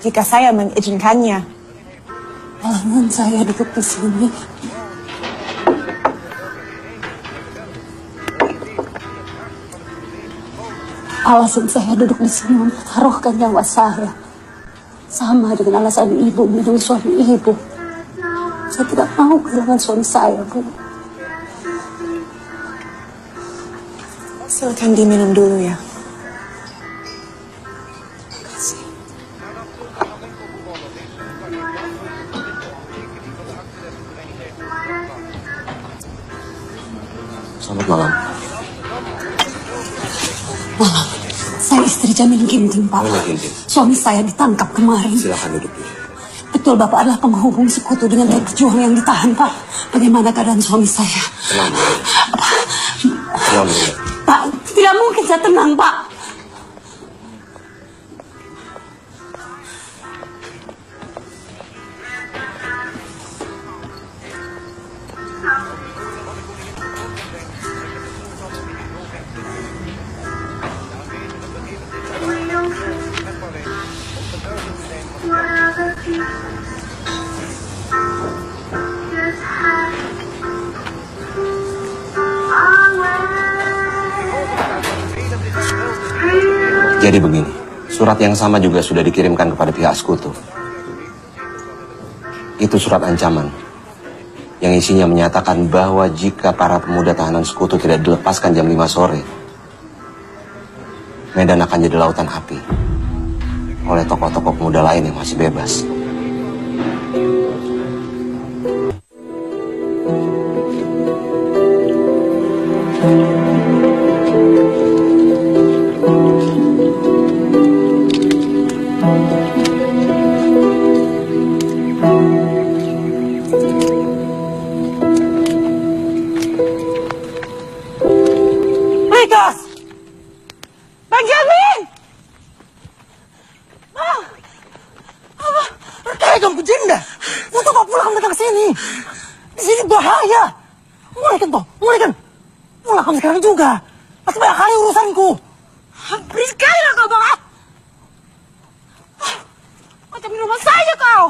S13: jika saya mengizinkannya.
S3: Alasan saya duduk di sini. Alasan saya duduk di sini mempertaruhkan nyawa saya. Sama dengan alasan ibu melindungi suami ibu. Saya tidak mau kehilangan suami saya, Bu.
S13: Silakan diminum dulu ya.
S14: Selamat malam.
S3: Malam. Saya istri Jamin Ginting, Pak.
S14: Mana Ginting?
S3: Suami saya ditangkap kemarin.
S14: Silakan duduk dulu.
S3: Betul, Bapak adalah penghubung sekutu dengan pejuang yang ditahan, Pak. Bagaimana keadaan suami saya?
S14: Tenang dulu. Tenang dulu.
S3: Pak, tidak mungkin saya tenang, Pak.
S14: Jadi begini, surat yang sama juga sudah dikirimkan kepada pihak sekutu. Itu surat ancaman yang isinya menyatakan bahwa jika para pemuda tahanan sekutu tidak dilepaskan jam 5 sore, Medan akan jadi lautan api oleh tokoh-tokoh pemuda lain yang masih bebas.
S9: agenda untuk kau pulang datang sini. Di sini bahaya. Mulai kan toh, mulai kan. Pulang kamu sekarang juga. Masih banyak kali urusanku.
S10: Berisik sekali lah kau, Bang. Macam di rumah saya kau.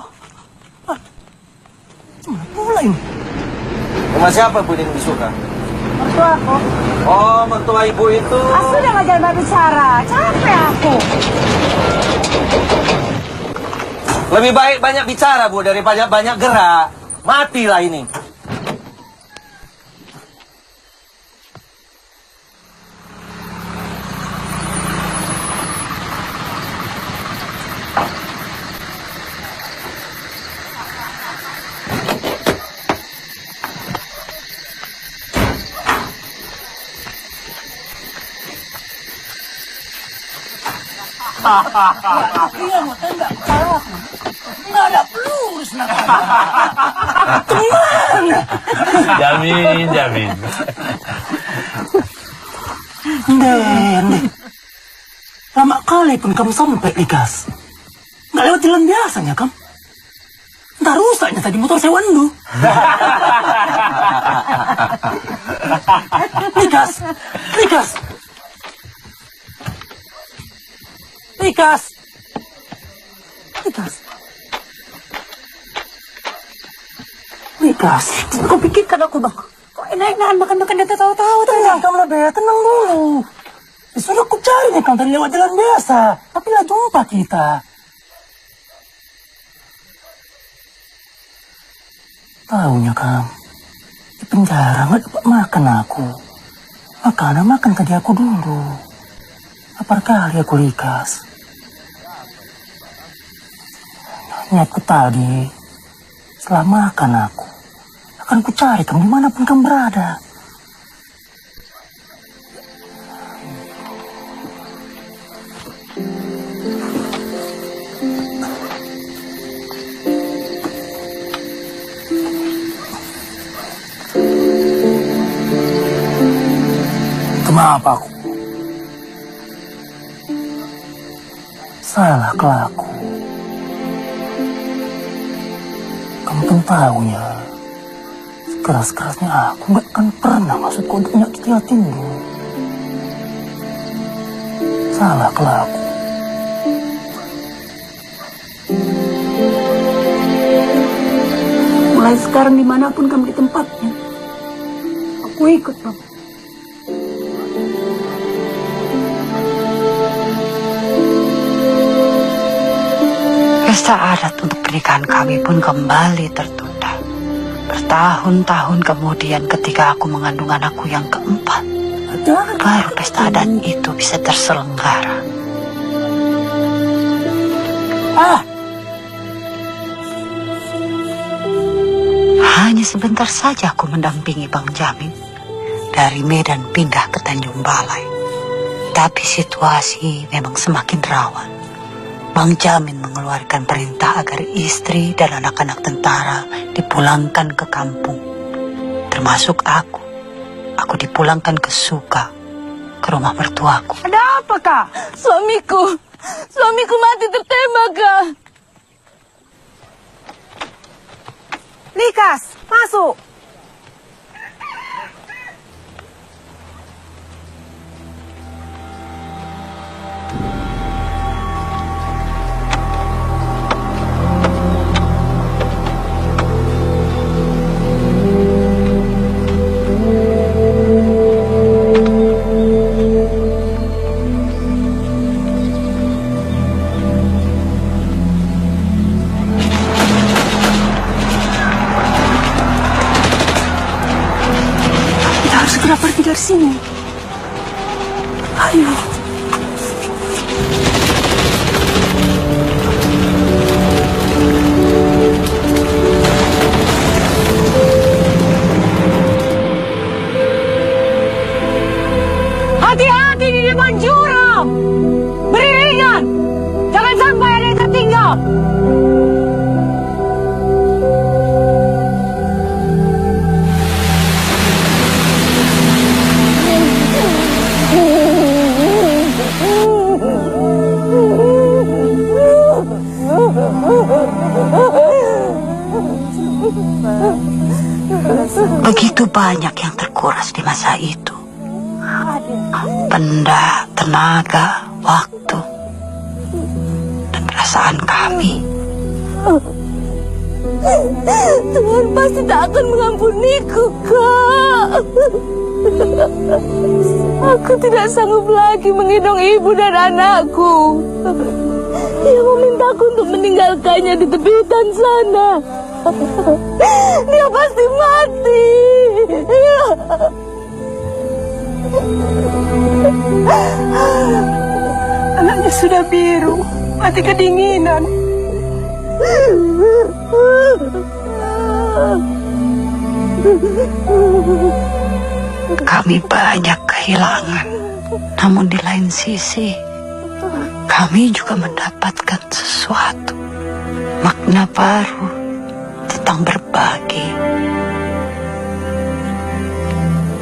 S9: Mana pula ini?
S5: Rumah siapa Bu yang disuka?
S10: Mertua aku.
S5: Oh, mertua ibu itu.
S10: Sudah nggak jangan bicara. Capek aku.
S5: Lebih baik banyak bicara Bu daripada banyak gerak. Matilah ini.
S9: Iya, mau tembak kepala aku. Nggak ada peluru senang.
S12: Jamin.
S9: Ndeh. Lama kali pun kamu sampai, Likas. Nggak lewat jalan biasanya, Kam. Ntar rusaknya tadi motor sewan lu. Likas. Kau pikirkan aku, Bang. Kok enak-enakan makan-makan dan tahu-tahu. Tenang, kamu lebih tenang dulu. Sudah aku cari nih, kamu tadi lewat jalan biasa. Tapi nggak jumpa kita. Tahunya, Kam. Di penjara nggak dapat makan aku. Makanya makan tadi aku dulu. Lapar kali aku, Likas. Niatku tadi, setelah makan aku, akan ku cari kamu dimanapun kamu berada. Kenapa aku? Salah kelaku. Kamu kan tahunya, sekeras-kerasnya aku nggak akan pernah maksudku untuk menyakiti hatimu. Salah kelaku.
S10: Mulai sekarang dimanapun kamu di tempatnya, aku ikut, Bang.
S3: Pesta adat untuk pernikahan kami pun kembali tertunda. Bertahun-tahun kemudian ketika aku mengandung anakku yang keempat, baru pesta adat itu bisa terselenggara. Hanya sebentar saja aku mendampingi Bang Jamin dari Medan pindah ke Tanjung Balai. Tapi situasi memang semakin rawan. Bang Jamin mengeluarkan perintah agar istri dan anak-anak tentara dipulangkan ke kampung. Termasuk aku. Aku dipulangkan ke Suka, ke rumah mertuaku.
S10: Ada apa, Kak? Suamiku mati tertembak, Kak.
S13: Likas, masuk.
S10: Segera pergi dari sini. Ayo.
S2: Hati-hati di depan jurang. Beriringan. Jangan sampai ada yang tertinggal.
S3: Begitu banyak yang terkuras di masa itu. Benda, tenaga, waktu, dan perasaan kami.
S4: Tuhan pasti tak akan mengampuniku, Kak. Aku tidak sanggup lagi menggendong ibu dan anakku. Dia memintaku untuk meninggalkannya di tepian sana. Dia pasti mati.
S13: Anaknya sudah biru, mati kedinginan.
S3: Kami banyak kehilangan, namun di lain sisi, kami juga mendapatkan sesuatu, makna baru tentang berbagi.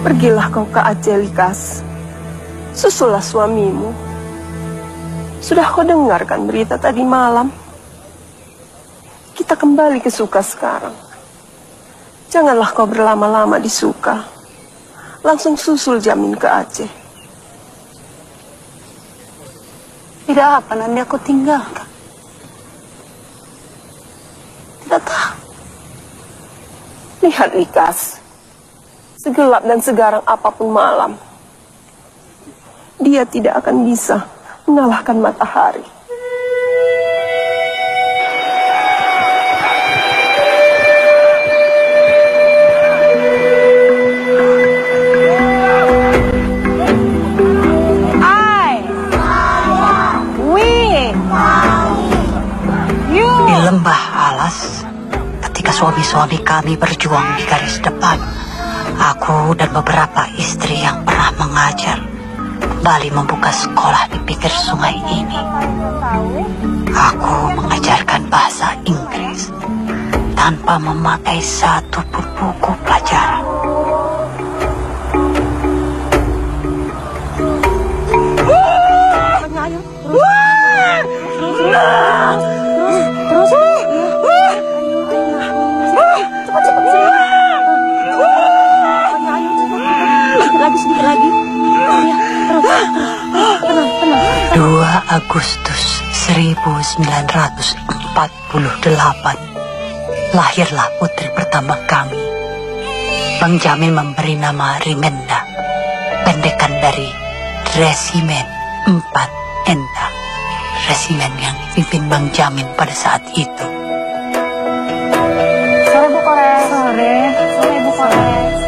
S13: Pergilah kau ke Aceh, Likas. Susullah suamimu. Sudah kau dengarkan berita tadi malam? Kita kembali ke Suka sekarang. Janganlah kau berlama-lama di Suka. Langsung susul Jamin ke Aceh.
S10: Tidak apa nanti aku tinggalkan.
S13: Tidak tahu. Lihat, Likas. Segelap dan segarang apapun malam, dia tidak akan bisa mengalahkan matahari.
S3: Di lembah alas, ketika suami-suami kami berjuang di garis depan, aku dan beberapa istri yang pernah mengajar kembali membuka sekolah di pinggir sungai ini. Aku mengajarkan bahasa Inggris tanpa memakai satu pun buku pelajaran.
S4: Sedikit lagi. Ya, terus. Tenang.
S3: 2 Agustus 1948 lahirlah putri pertama kami. Bang Jamin memberi nama Rimenda, pendekan dari Resimen 4 Enda, resimen yang dipimpin Bang Jamin pada saat itu.
S2: Sore Bu Kores. Sore Bu Kores.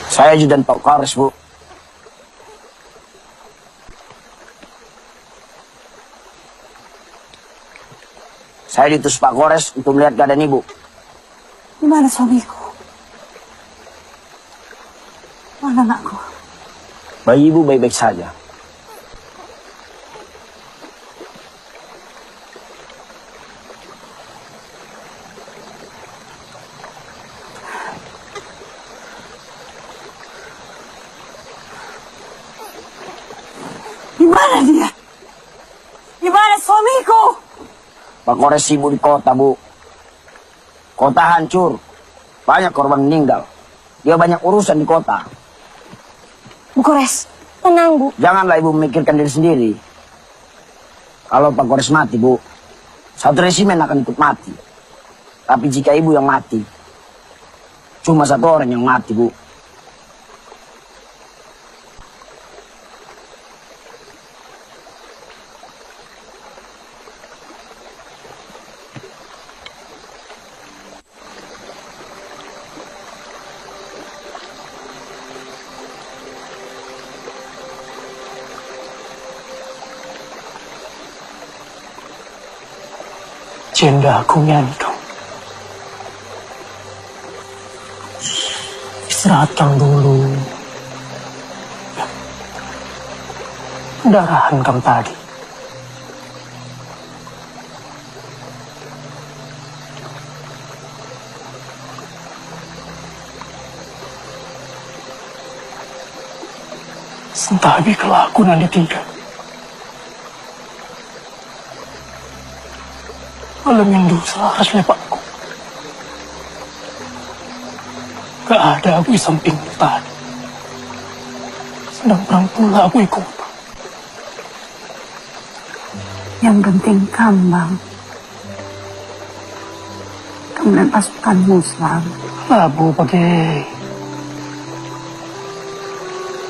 S11: Saya ajudan Pak Kores, Bu. Saya diutus Pak Kores untuk melihat keadaan Ibu.
S3: Di mana suamiku? Mana anakku?
S11: Bayi Ibu baik-baik saja.
S3: Di mana dia? Di mana suamiku?
S11: Pak Kores sibuk di kota, Bu. Kota hancur. Banyak korban meninggal. Dia banyak urusan di kota.
S4: Bu Kores, tenang Bu.
S11: Janganlah Ibu memikirkan diri sendiri. Kalau Pak Kores mati, Bu, satu resimen akan ikut mati. Tapi jika Ibu yang mati, cuma satu orang yang mati, Bu.
S9: Jenda aku nyantuk. Istirahatkan dulu. Pendarahan kamu tadi. Sentabi kelakuan Anda tidak. Malam yang dulu selaras lepakku. Gak ada aku di sampingmu tadi. Sedang perang pula aku ikut.
S3: Yang penting kambang. Kamu dan pasukanmu selalu.
S9: Labu pakai.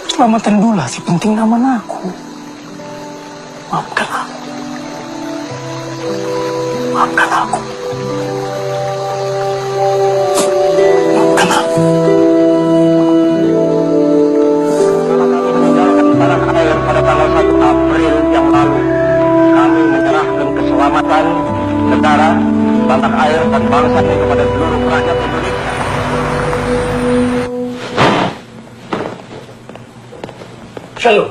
S9: Keselamatan dulu sih penting nama aku. Maafkan aku. Maafkan aku. Maafkan aku.
S11: Tanah air pada tanggal 1 April yang lalu, kami menyerahkan keselamatan negara, tanah air dan bangsa ini kepada seluruh rakyat Indonesia.
S9: Shalom.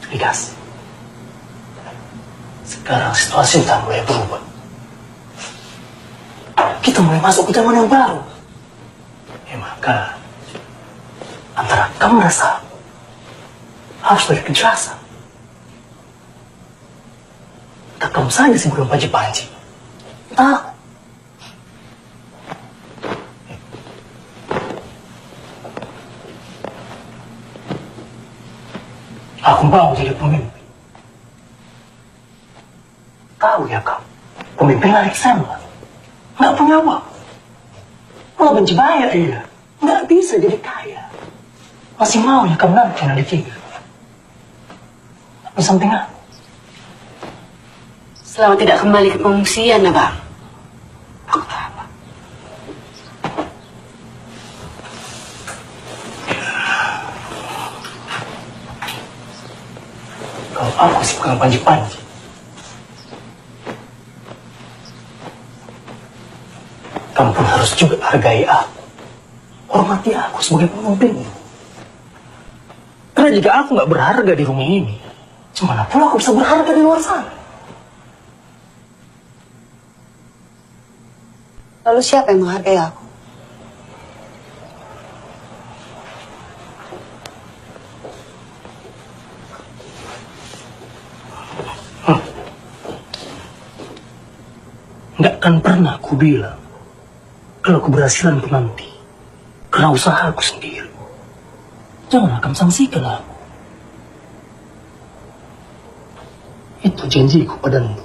S9: Likas. Sekarang situasi sudah mulai berubah. Kita mulai masuk ke zaman yang baru. Ya maka, antara kamu merasa harus balik kejelasan. Tak kamu saja sih belum panci-panci. Ah. Aku mau jadi pemimpin. Tahu ya kau, pemimpin Alexander nggak punya uang, malah benci bayar dia, nggak bisa jadi kaya. Masih mau ya kamu nanti nanti tiga. Tapi samping aku.
S3: Selama tidak kembali ke pengungsian, Abang.
S9: Aku tak apa. Kalau aku sih bukan panji-panji. Kamu pun harus juga hargai aku. Hormati aku sebagai pemimpin. Karena jika aku nggak berharga di rumah ini, gimana pula aku bisa berharga di luar sana?
S3: Lalu siapa yang menghargai aku?
S9: Nggak akan pernah aku bilang kalau keberhasilan itu nanti karena usaha aku sendiri. Jangan akan sanksikan aku. Itu janjiku padamu.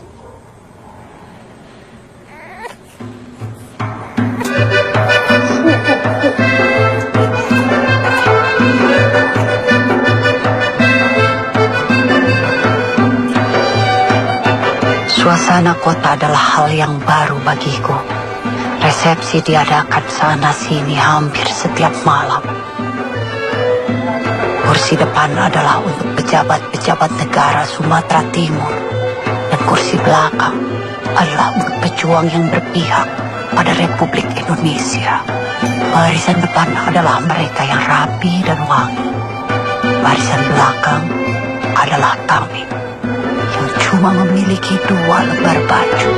S3: Suasana kota adalah hal yang baru bagiku. Resepsi diadakan sana-sini hampir setiap malam. Kursi depan adalah untuk pejabat-pejabat negara Sumatera Timur. Dan kursi belakang adalah untuk pejuang yang berpihak pada Republik Indonesia. Barisan depan adalah mereka yang rapi dan wangi. Barisan belakang adalah kami yang cuma memiliki 2 lembar baju.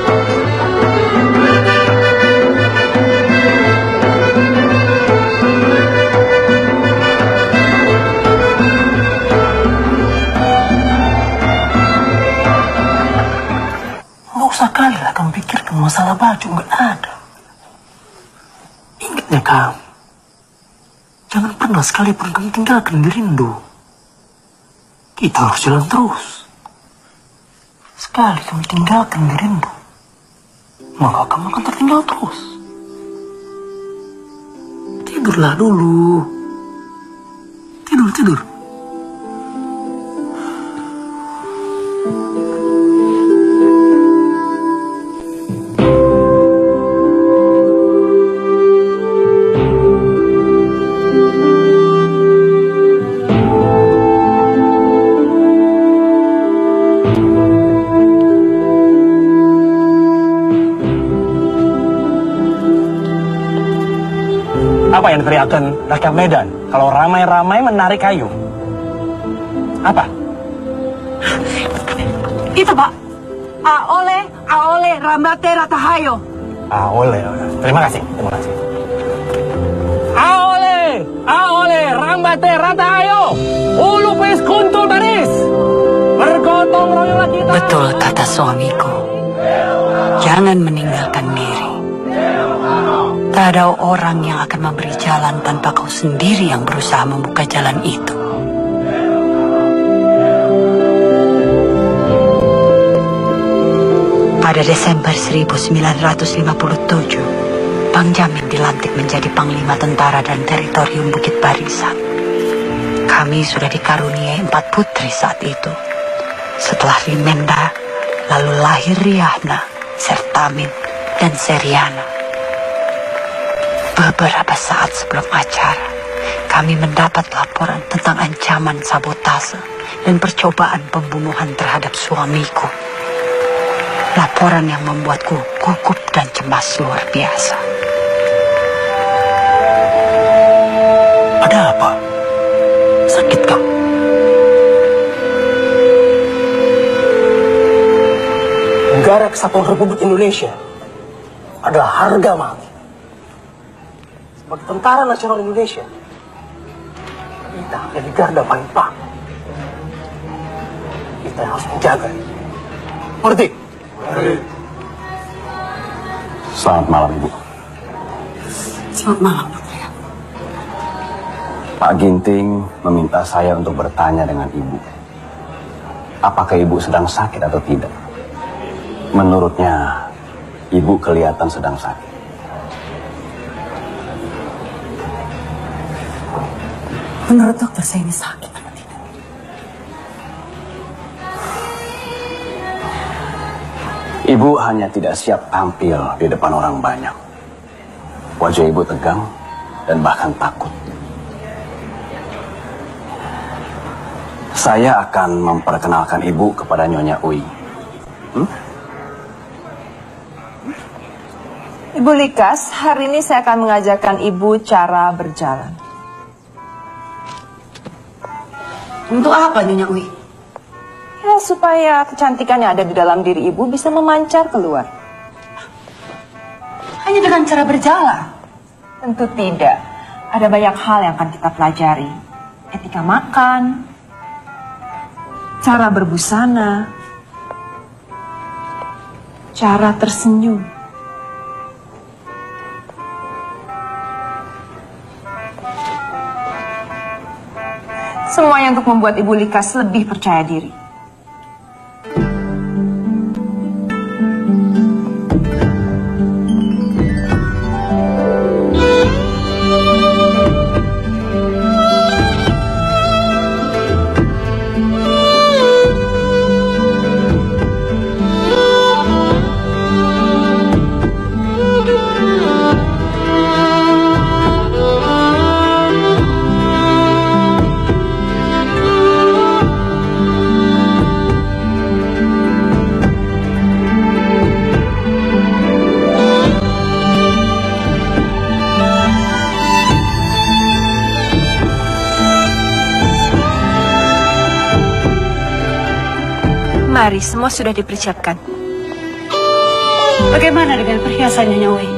S9: Nggak usah kali lah kamu pikirkan masalah baju, nggak ada. Ingatnya kamu, jangan pernah sekalipun kamu tinggalkan Dirindo. Kita harus jalan terus. Sekali kamu tinggalkan Dirindo, maka kamu akan tertinggal terus. Tidurlah dulu. Tidur.
S7: Apa yang teriakan rakyat Medan kalau ramai-ramai menarik kayu? Apa?
S10: Itu Pak. Aole Ramate Ratahayo.
S7: Oleh. Terima kasih. Aole Rambate Ratahayo. Ulu pes kuntul baris. Bergotong royonglah kita.
S3: Betul kata suamiku. Jangan meninggalkan diri. Tak ada orang yang akan memberi jalan tanpa kau sendiri yang berusaha membuka jalan itu. Pada Desember 1957, Bang Jamin dilantik menjadi Panglima Tentara dan Teritorium Bukit Barisan. Kami sudah dikaruniai 4 putri saat itu. Setelah Rimenda, lalu lahir Riahna, Sertamin, dan Seriana. Beberapa saat sebelum acara, kami mendapat laporan tentang ancaman sabotase dan percobaan pembunuhan terhadap suamiku. Laporan yang membuatku gugup dan cemas luar biasa.
S9: Ada apa? Sakit kau?
S7: Negara Kesatuan Republik Indonesia adalah harga mati. Sebagai Tentara Nasional Indonesia, kita jadi garda paling depan. Kita harus menjaga. Ngerti?
S8: Selamat malam, Ibu.
S3: Selamat malam.
S8: Pak Ginting meminta saya untuk bertanya dengan Ibu. Apakah Ibu sedang sakit atau tidak? Menurutnya, Ibu kelihatan sedang sakit.
S3: Menurut dokter saya ini sakit atau tidak?
S8: Ibu hanya tidak siap tampil di depan orang banyak. Wajah Ibu tegang dan bahkan takut. Saya akan memperkenalkan Ibu kepada Nyonya Ui.
S13: Ibu Likas, hari ini saya akan mengajarkan Ibu cara berjalan.
S3: Untuk apa Nyonya Ui?
S13: Ya, supaya kecantikan yang ada di dalam diri Ibu bisa memancar keluar.
S3: Hanya dengan cara berjalan?
S13: Tentu tidak. Ada banyak hal yang akan kita pelajari. Etika makan, cara berbusana, cara tersenyum. Semuanya untuk membuat Ibu Likas lebih percaya diri.
S15: Mari, semua sudah dipersiapkan.
S3: Bagaimana dengan perhiasannya, Nyawai?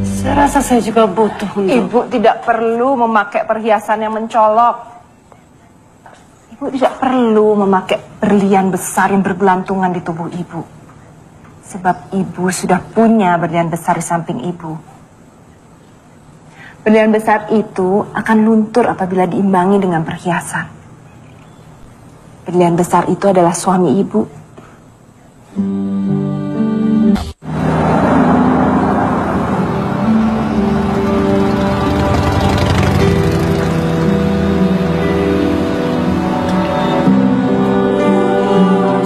S3: Saya rasa saya juga butuh untuk...
S2: Ibu tidak perlu memakai perhiasan yang mencolok. Ibu tidak perlu memakai berlian besar yang bergelantungan di tubuh ibu. Sebab ibu sudah punya berlian besar di samping ibu. Berlian besar itu akan luntur apabila diimbangi dengan perhiasan. Berlian besar itu adalah suami ibu.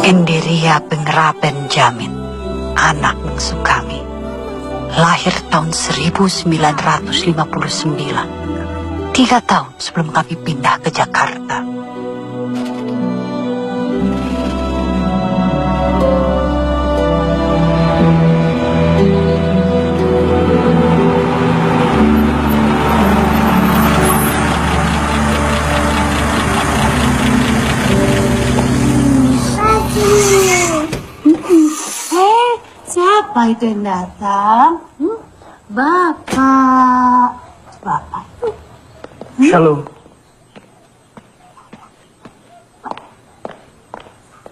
S3: Enderia Pengerapen Jamin, anak bungsu kami, lahir tahun 1959, 3 tahun sebelum kami pindah ke Jakarta.
S10: Siapa itu yang datang? Bapak. Bapak.
S9: Shalom.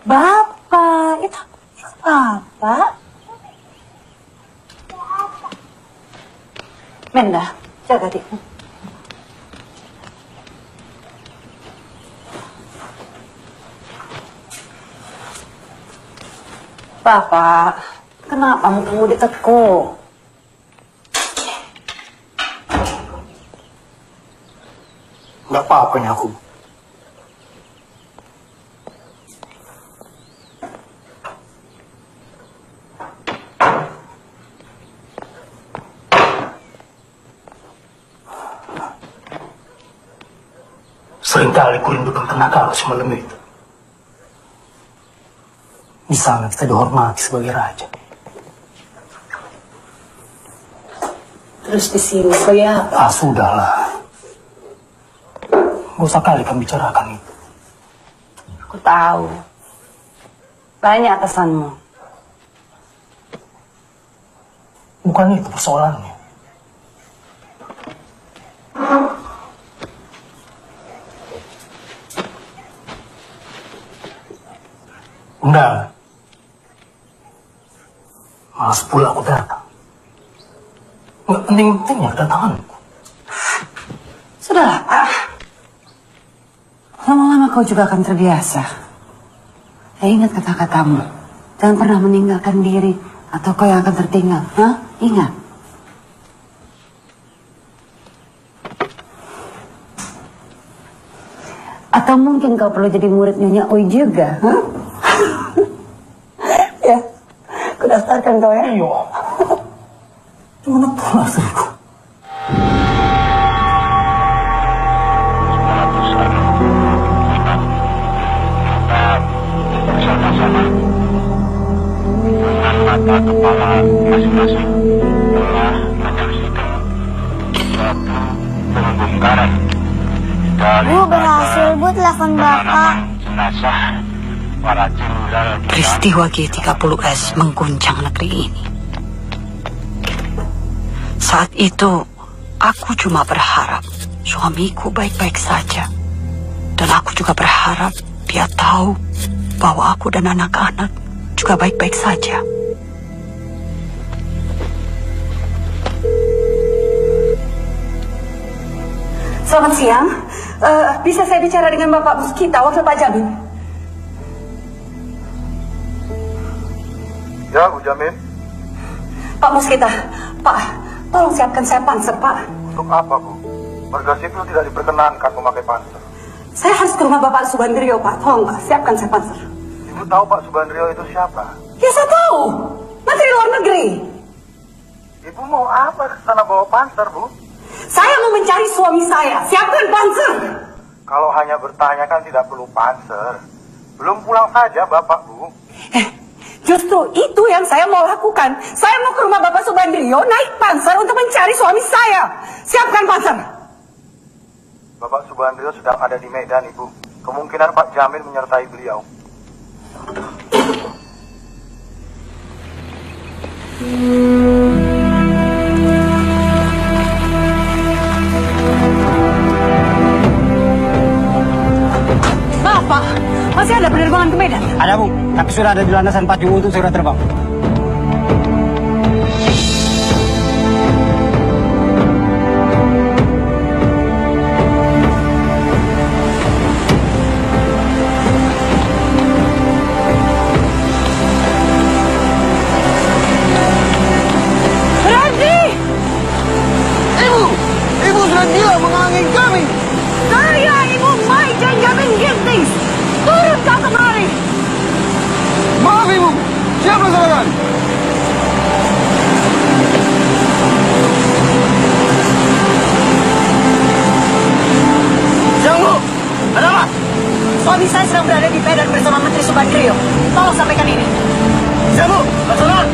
S10: Bapak. Itu Bapak. Menda, jaga dia. Bapak, kenapa kamu ditekuk?
S9: Nggak apa-apa nih aku. Seringkali kurindukan kenakalan semalam itu. Di sana kita dihormati sebagai raja.
S10: Terus di sini sebagai apa?
S9: Ah, sudahlah. Gak usah kali kami bicarakan itu.
S10: Aku tahu. Banyak atasanmu.
S9: Bukan itu persoalannya. Enggak. Malas pula aku datang. Nggak penting-pentingnya kedatanganku.
S10: Sudahlah, Pak. Lama-lama kau juga akan terbiasa. Ingat kata-katamu. Jangan pernah meninggalkan diri atau kau yang akan tertinggal. Hah? Ingat. Atau mungkin kau perlu jadi murid Nyonya Oi juga, hah? Ya, aku daftarkan kau ya.
S9: Iya. Gimana pula seriku?
S12: Bersama-sama dengan mata kepala masing-masing telah menyaksikan suatu pembongkaran dari
S16: berhasil, Bu, telepon Bapak.
S12: jenazah para jenderal
S3: Peristiwa G30S mengguncang negeri ini. Saat itu, aku cuma berharap suamiku baik-baik saja. Dan aku juga berharap dia tahu bahwa aku dan anak-anak juga baik-baik saja.
S10: Selamat siang. Bisa saya bicara dengan Bapak Muskita, Wakil Pak Jamin?
S8: Ya, Bu Jamin.
S10: Pak Muskita, Pak, tolong siapkan saya panser, Pak.
S8: Untuk apa, Bu? Warga sipil tidak diperkenankan memakai panser.
S10: Saya harus ke rumah Bapak Subandrio, Pak. Tolong, Pak, siapkan saya panser.
S8: Ibu tahu Pak Subandrio itu siapa?
S10: Ya, saya tahu. Menteri Luar Negeri.
S8: Ibu mau apa ke sana bawa panser, Bu?
S10: Saya mau mencari suami saya. Siapkan panser.
S8: Kalau hanya bertanya kan tidak perlu panser. Belum pulang saja Bapak, Bu.
S10: Justru itu yang saya mau lakukan. Saya mau ke rumah Bapak Subandrio naik panser untuk mencari suami saya. Siapkan panser.
S8: Bapak Subandrio sedang ada di Medan, Ibu. Kemungkinan Pak Jamin menyertai beliau.
S3: Maaf, Pak. Masih ada penerbangan ke Medan?
S11: Ada, Bu. Tapi sudah ada di landasan Pacu untuk segera terbang.
S6: Ibu sudah gila menghalangi kami.
S3: Saya Ibu Mai Benjamin Ginting. Turun kau kemari.
S6: Maaf Ibu, siap laksanakan.
S11: Siang, Bu. Ada apa? Suami saya sedang berada di Medan bersama Menteri Subandrio. Tolong sampaikan ini. Siap, Bu. Laksanakan.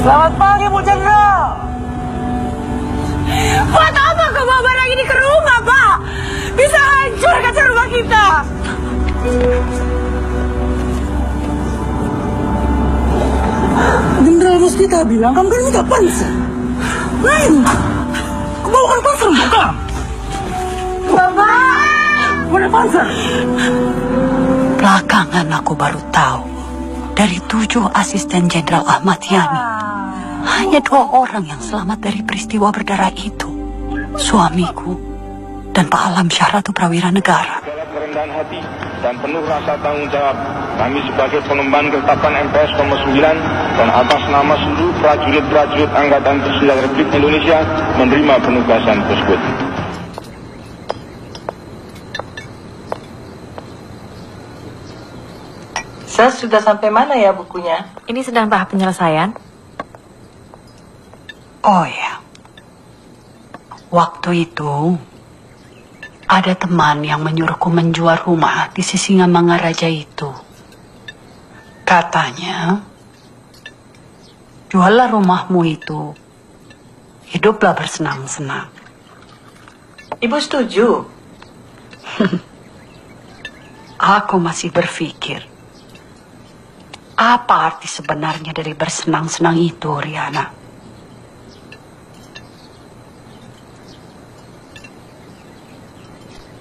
S6: Selamat pagi, Bu Jenderal.
S3: Buat apa kau bawa barang ini ke rumah, Pak? Bisa hancur kaca rumah kita.
S9: Jenderal Muskita bilang kamu kan minta panser. Lain, kau bawakan panser bukan?
S3: Bapak!
S9: Mana panser?
S3: Belakangan aku baru tahu. Dari 7 asisten Jenderal Ahmad Yani, hanya 2 orang yang selamat dari peristiwa berdarah itu. Suamiku dan Pak Alam Syah Ratu Prawira Negara.
S12: Kerendahan hati dan penuh rasa tanggung jawab, kami sebagai pengemban ketetapan MPS nomor 9 dan atas nama seluruh prajurit-prajurit Angkatan Bersenjata Republik Indonesia menerima penugasan tersebut.
S6: Saya sudah sampai mana ya bukunya?
S15: Ini sedang tahap penyelesaian.
S3: Oh ya, waktu itu ada teman yang menyuruhku menjual rumah di Sisingamangaraja itu. Katanya, juallah rumahmu itu, hiduplah bersenang-senang.
S6: Ibu setuju?
S3: Aku masih berpikir, apa arti sebenarnya dari bersenang-senang itu, Riana?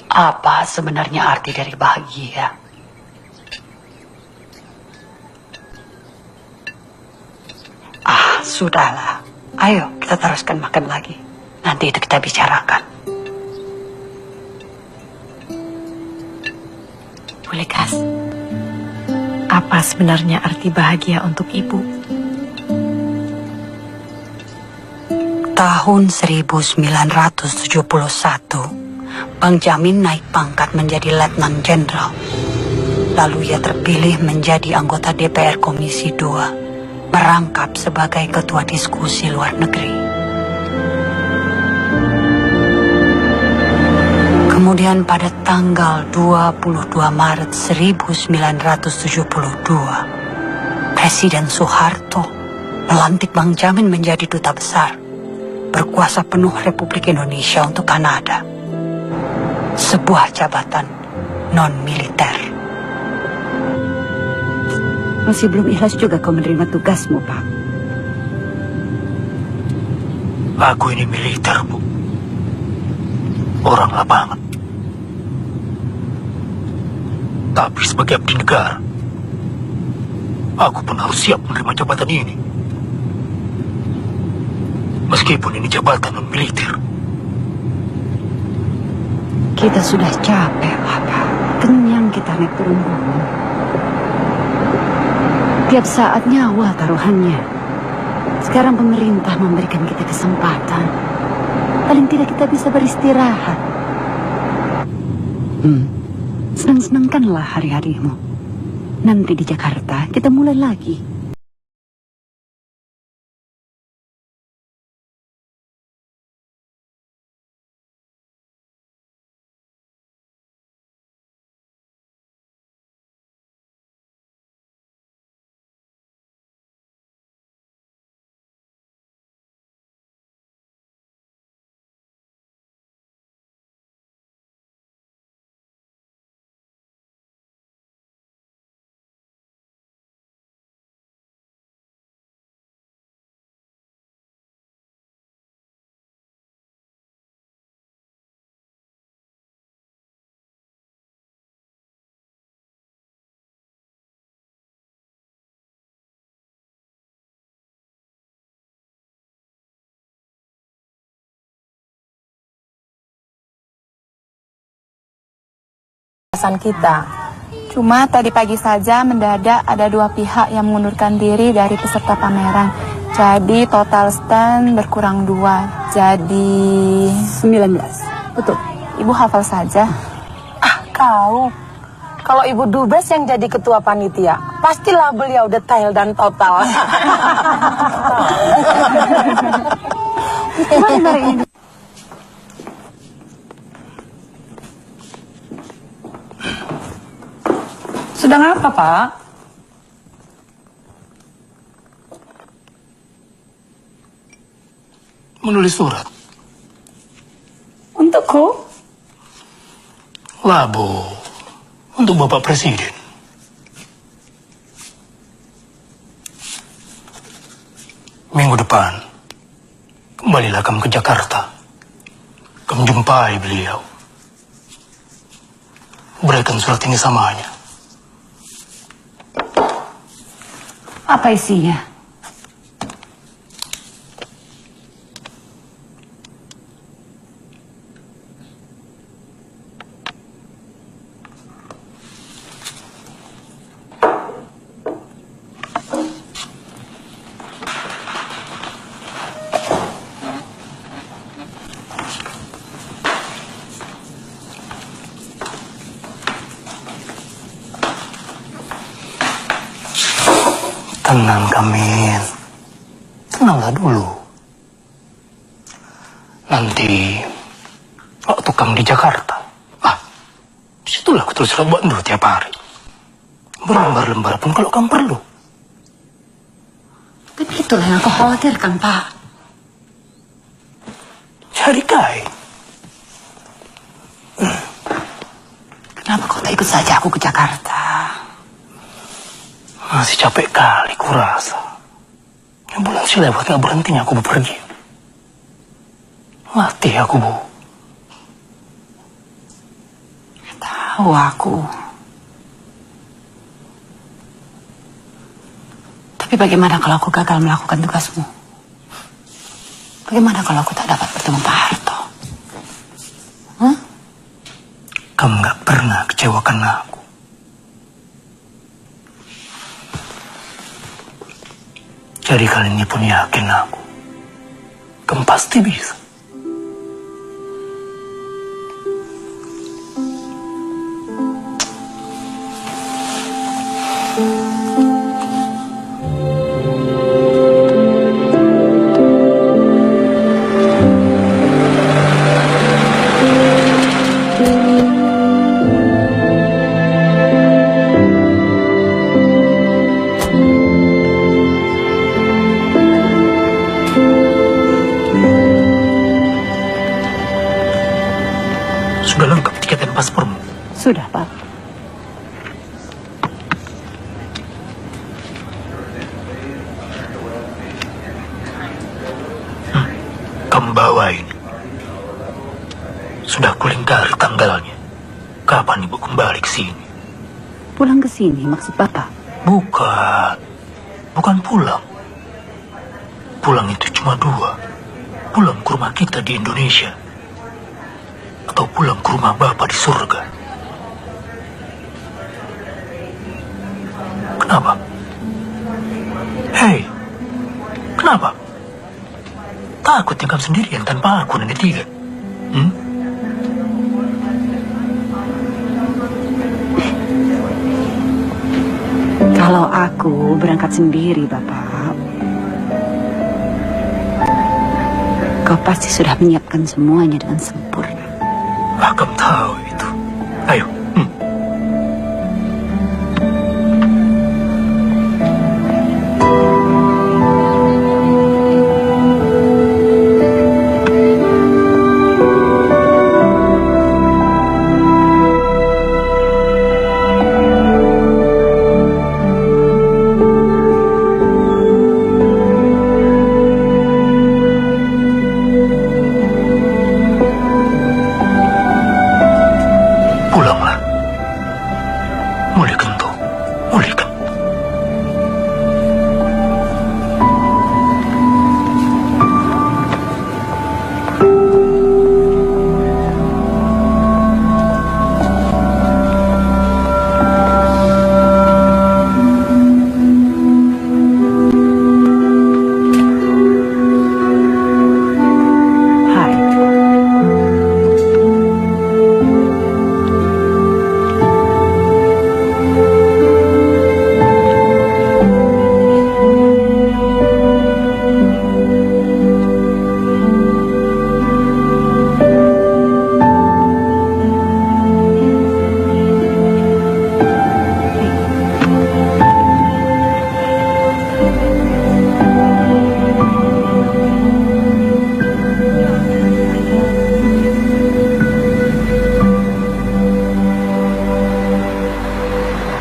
S3: Apa sebenarnya arti dari bahagia? Sudahlah. Ayo, kita teruskan makan lagi. Nanti itu kita bicarakan.
S15: Bu Likas, apa sebenarnya arti bahagia untuk Ibu?
S3: Tahun 1971, Bang Jamin naik pangkat menjadi Letnan Jenderal. Lalu ia terpilih menjadi anggota DPR Komisi 2, merangkap sebagai Ketua Diskusi Luar Negeri. Kemudian pada tanggal 22 Maret 1972, Presiden Soeharto melantik Bang Jamin menjadi Duta Besar, berkuasa penuh Republik Indonesia untuk Kanada. Sebuah jabatan non-militer.
S17: Masih belum ikhlas juga kau menerima tugasmu, Pak.
S9: Aku ini militer, Bu. Orang lapangan. Tapi sebagai abdi negara, aku pun harus siap menerima jabatan ini. Meskipun ini jabatan non-militer.
S17: Kita sudah capek, Pak. Kenyang kita naik turun gunung. Tiap saat nyawa taruhannya. Sekarang pemerintah memberikan kita kesempatan. Paling tidak kita bisa beristirahat. Senang-senangkanlah hari-harimu. Nanti di Jakarta kita mulai lagi.
S2: Kita. Cuma tadi pagi saja mendadak ada 2 pihak yang mengundurkan diri dari peserta pameran. Jadi total stand berkurang 2. Jadi 19. Betul. Ibu hafal saja.
S10: Kau, kalau Ibu Dubes yang jadi ketua panitia, pastilah beliau detail dan total.
S17: Mari ini.
S9: Sedang apa, Pak? Menulis surat.
S17: Untukku?
S9: Labo. Untuk Bapak Presiden. Minggu depan, kembalilah kamu ke Jakarta. Kamu jumpai beliau. Berikan surat ini samanya.
S17: Apa isinya?
S9: Tenang, Kamin. Tenanglah dulu. Nanti waktu kamu di Jakarta, disitulah aku tulis surat buat dulu tiap hari. Berlembar-lembar pun kalau kamu perlu.
S17: Kan itulah yang aku khawatirkan, Pak.
S9: Cari Kai.
S17: Kenapa kau tak ikut saja aku ke Jakarta?
S9: Masih capek kali kurasa. Yang bulan sih lewat gak berhentinya aku bepergian. Latih aku, Bu.
S17: Tahu aku. Tapi bagaimana kalau aku gagal melakukan tugasmu? Bagaimana kalau aku tak dapat bertemu Pak Harto?
S9: Kamu gak pernah kecewakan aku. Jadi kali ini pun yakin aku. Kamu pasti bisa. Sudah lengkap tiket dan paspormu?
S17: Sudah, Pak.
S9: Kamu bawa ini. Sudah kulingkari tanggalnya. Kapan ibu kembali ke sini?
S17: Pulang ke sini maksud Bapak?
S9: Bukan. Bukan pulang. Pulang itu cuma 2. Pulang ke rumah kita di Indonesia. Atau pulang ke rumah Bapak di surga. Kenapa? Hei, kenapa? Takut tinggal sendirian tanpa aku dan Tiga?
S17: Kalau aku berangkat sendiri, Bapak, kau pasti sudah menyiapkan semuanya dengan sempurna.
S9: Akam tahu itu. Ayo.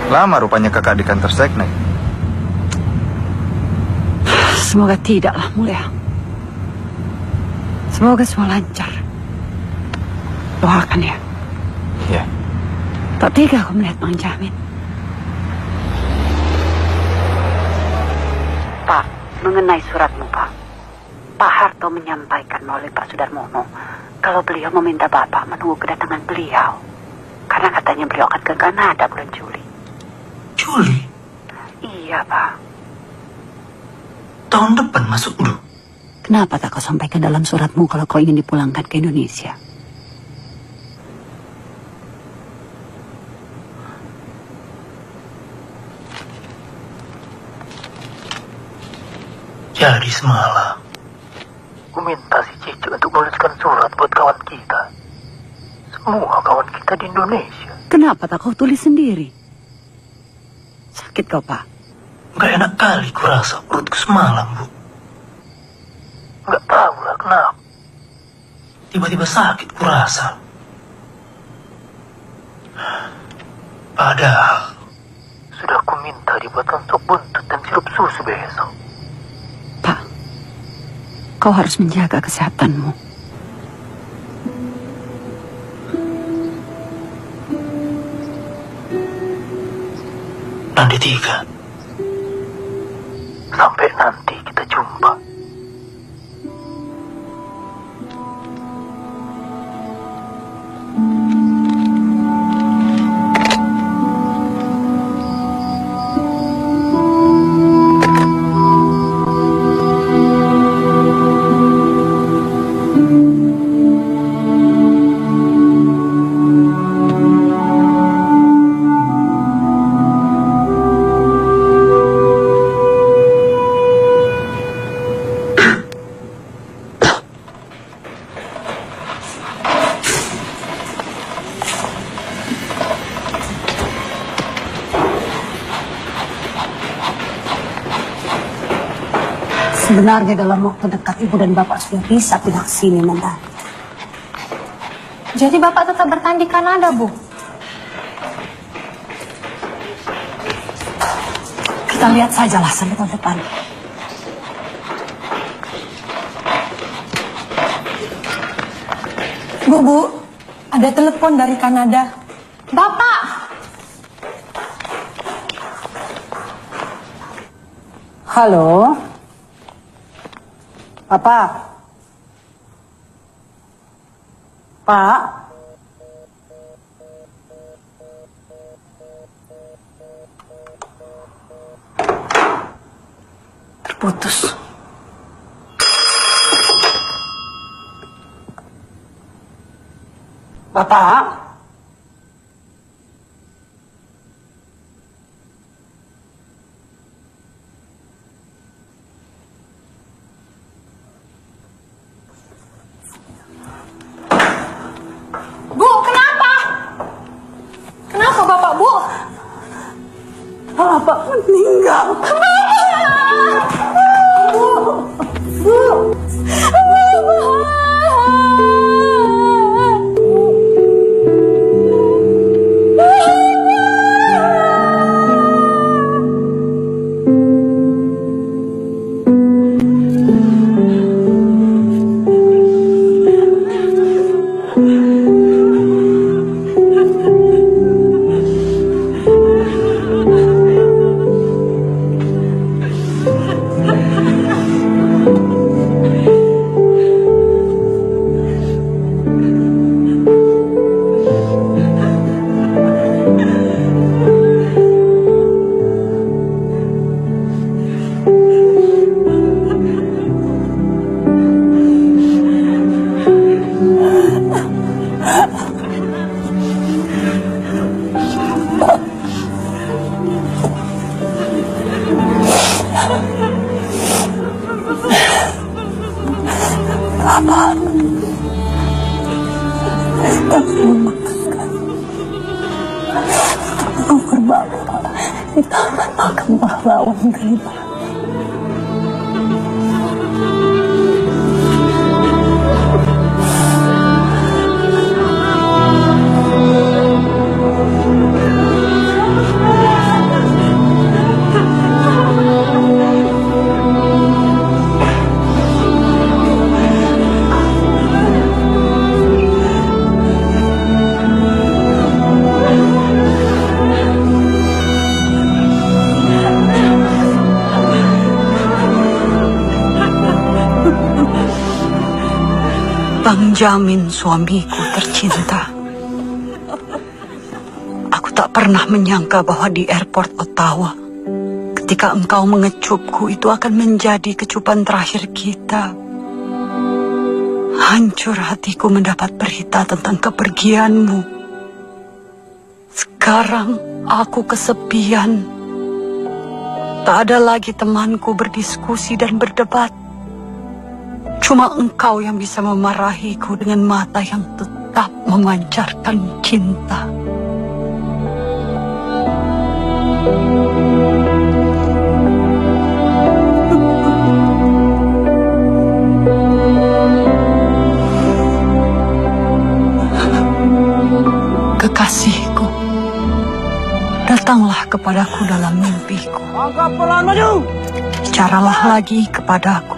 S8: Lama rupanya kakak di kantor seknek.
S17: Semoga tidaklah, Mulia. Semoga semua lancar. Doakan ya.
S8: Ya.
S17: Tak tega aku melihat Bang Jamin. Pak, mengenai suratmu, Pak. Pak Harto menyampaikan melalui Pak Sudarmono kalau beliau meminta Bapak menunggu kedatangan beliau. Karena katanya beliau akan ke Kanada bulan Juli.
S9: Juli?
S17: Iya, Pak.
S9: Tahun depan masuk dulu.
S17: Kenapa tak kau sampaikan dalam suratmu kalau kau ingin dipulangkan ke Indonesia?
S9: Jadi semalam, ku minta si Cici untuk menuliskan surat buat kawan kita. Semua kawan kita di Indonesia.
S17: Kenapa tak kau tulis sendiri? Sakit kau, Pak?
S9: Gak enak kali kurasa perutku semalam, Bu. Gak tahu lah kenapa. Tiba-tiba sakit kurasa. Padahal sudah ku minta dibuatkan sop buntut dan sirup susu besok.
S17: Pak, kau harus menjaga kesehatanmu.
S9: Nanti Tiga. Sampai nanti kita jumpa.
S17: Sebenarnya dalam waktu dekat Ibu dan Bapak sudah bisa pindah ke sini, Nanda.
S2: Jadi Bapak tetap bertahan di Kanada, Bu?
S17: Kita lihat sajalah sampai tahun depan.
S2: Bu, ada telepon dari Kanada. Bapak!
S10: Halo? Apa? Pak?
S3: putus.
S11: Bapak,
S2: Bu, kenapa? Kenapa Bapak, Bu?
S11: Bapak meninggal.
S2: Bu, Bu,
S11: Ukur Bapak di tangan makam pahlawan Galiman.
S3: Bang Jamin, suamiku tercinta. Aku tak pernah menyangka bahwa di airport Ottawa, ketika engkau mengecupku, itu akan menjadi kecupan terakhir kita. Hancur hatiku mendapat berita tentang kepergianmu. Sekarang aku kesepian. Tak ada lagi temanku berdiskusi dan berdebat. Cuma engkau yang bisa memarahiku dengan mata yang tetap memancarkan cinta. Kekasihku, datanglah kepadaku dalam mimpiku.
S11: Angkat pelan maju.
S3: Bicaralah lagi kepadaku.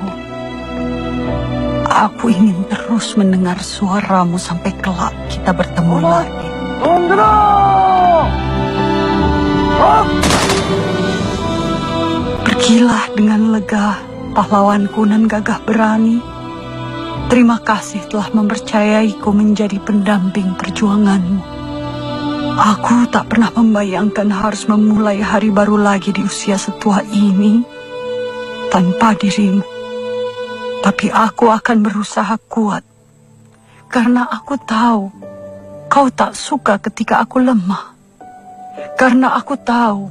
S3: Aku ingin terus mendengar suaramu sampai kelak kita bertemu lagi. Pergilah dengan lega, pahlawanku nan gagah berani. Terima kasih telah mempercayaiku menjadi pendamping perjuanganmu. Aku tak pernah membayangkan harus memulai hari baru lagi di usia setua ini tanpa dirimu. Tapi aku akan berusaha kuat, karena aku tahu kau tak suka ketika aku lemah. Karena aku tahu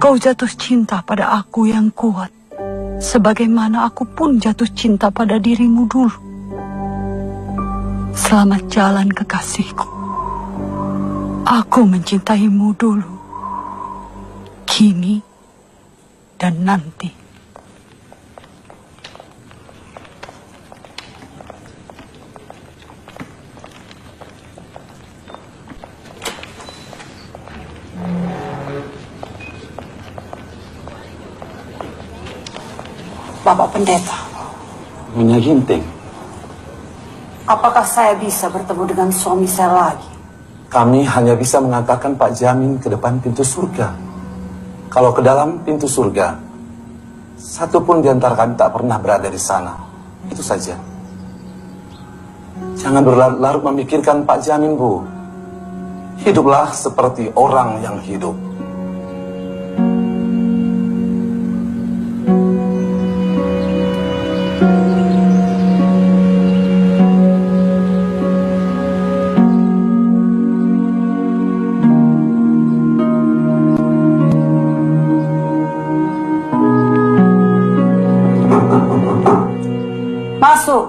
S3: kau jatuh cinta pada aku yang kuat, sebagaimana aku pun jatuh cinta pada dirimu dulu. Selamat jalan kekasihku. Aku mencintaimu dulu, kini, dan nanti.
S2: Bapak Pendeta,
S1: Nyonya Ginting,
S3: Apakah saya bisa bertemu dengan suami saya lagi?
S8: Kami hanya bisa mengantarkan Pak Jamin ke depan pintu surga. Kalau ke dalam pintu surga, satu pun di antara kami tak pernah berada di sana. Itu saja. Jangan berlarut-larut memikirkan Pak Jamin, Bu. Hiduplah seperti orang yang hidup.
S3: Masuk.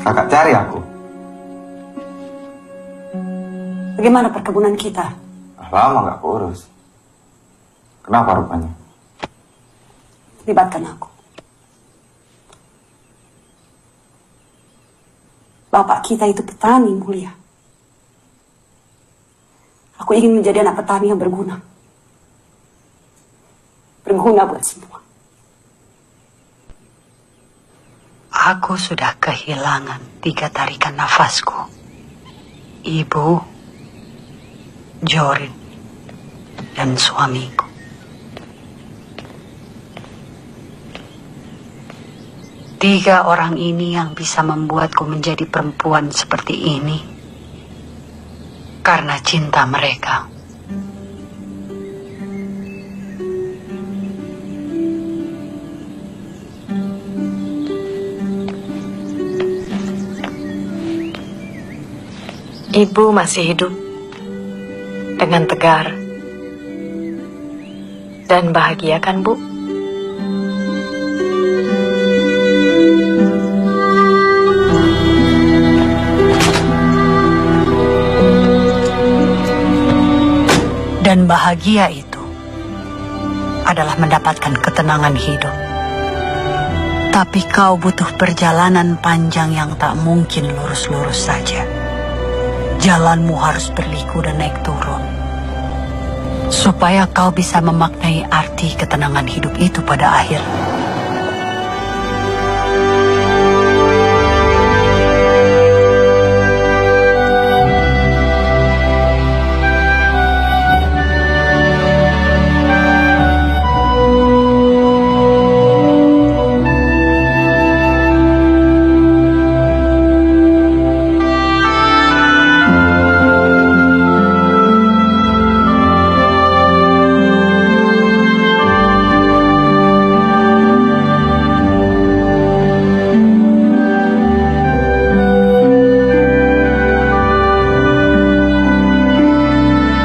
S8: Kakak cari aku.
S3: Bagaimana perkebunan kita?
S8: Lama gak kurus. Kenapa rupanya?
S3: Libatkan aku. Bapak kita itu petani mulia. Aku ingin menjadi anak petani yang berguna. Berguna buat semua.
S17: Aku sudah kehilangan 3 tarikan nafasku. Ibu, Jorin, dan suamiku. Tiga orang ini yang bisa membuatku menjadi perempuan seperti ini karena cinta mereka.
S15: Ibu masih hidup dengan tegar dan bahagia kan, Bu?
S3: Dan bahagia itu adalah mendapatkan ketenangan hidup. Tapi kau butuh perjalanan panjang yang tak mungkin lurus-lurus saja. Jalanmu harus berliku dan naik turun. Supaya kau bisa memaknai arti ketenangan hidup itu pada akhirnya.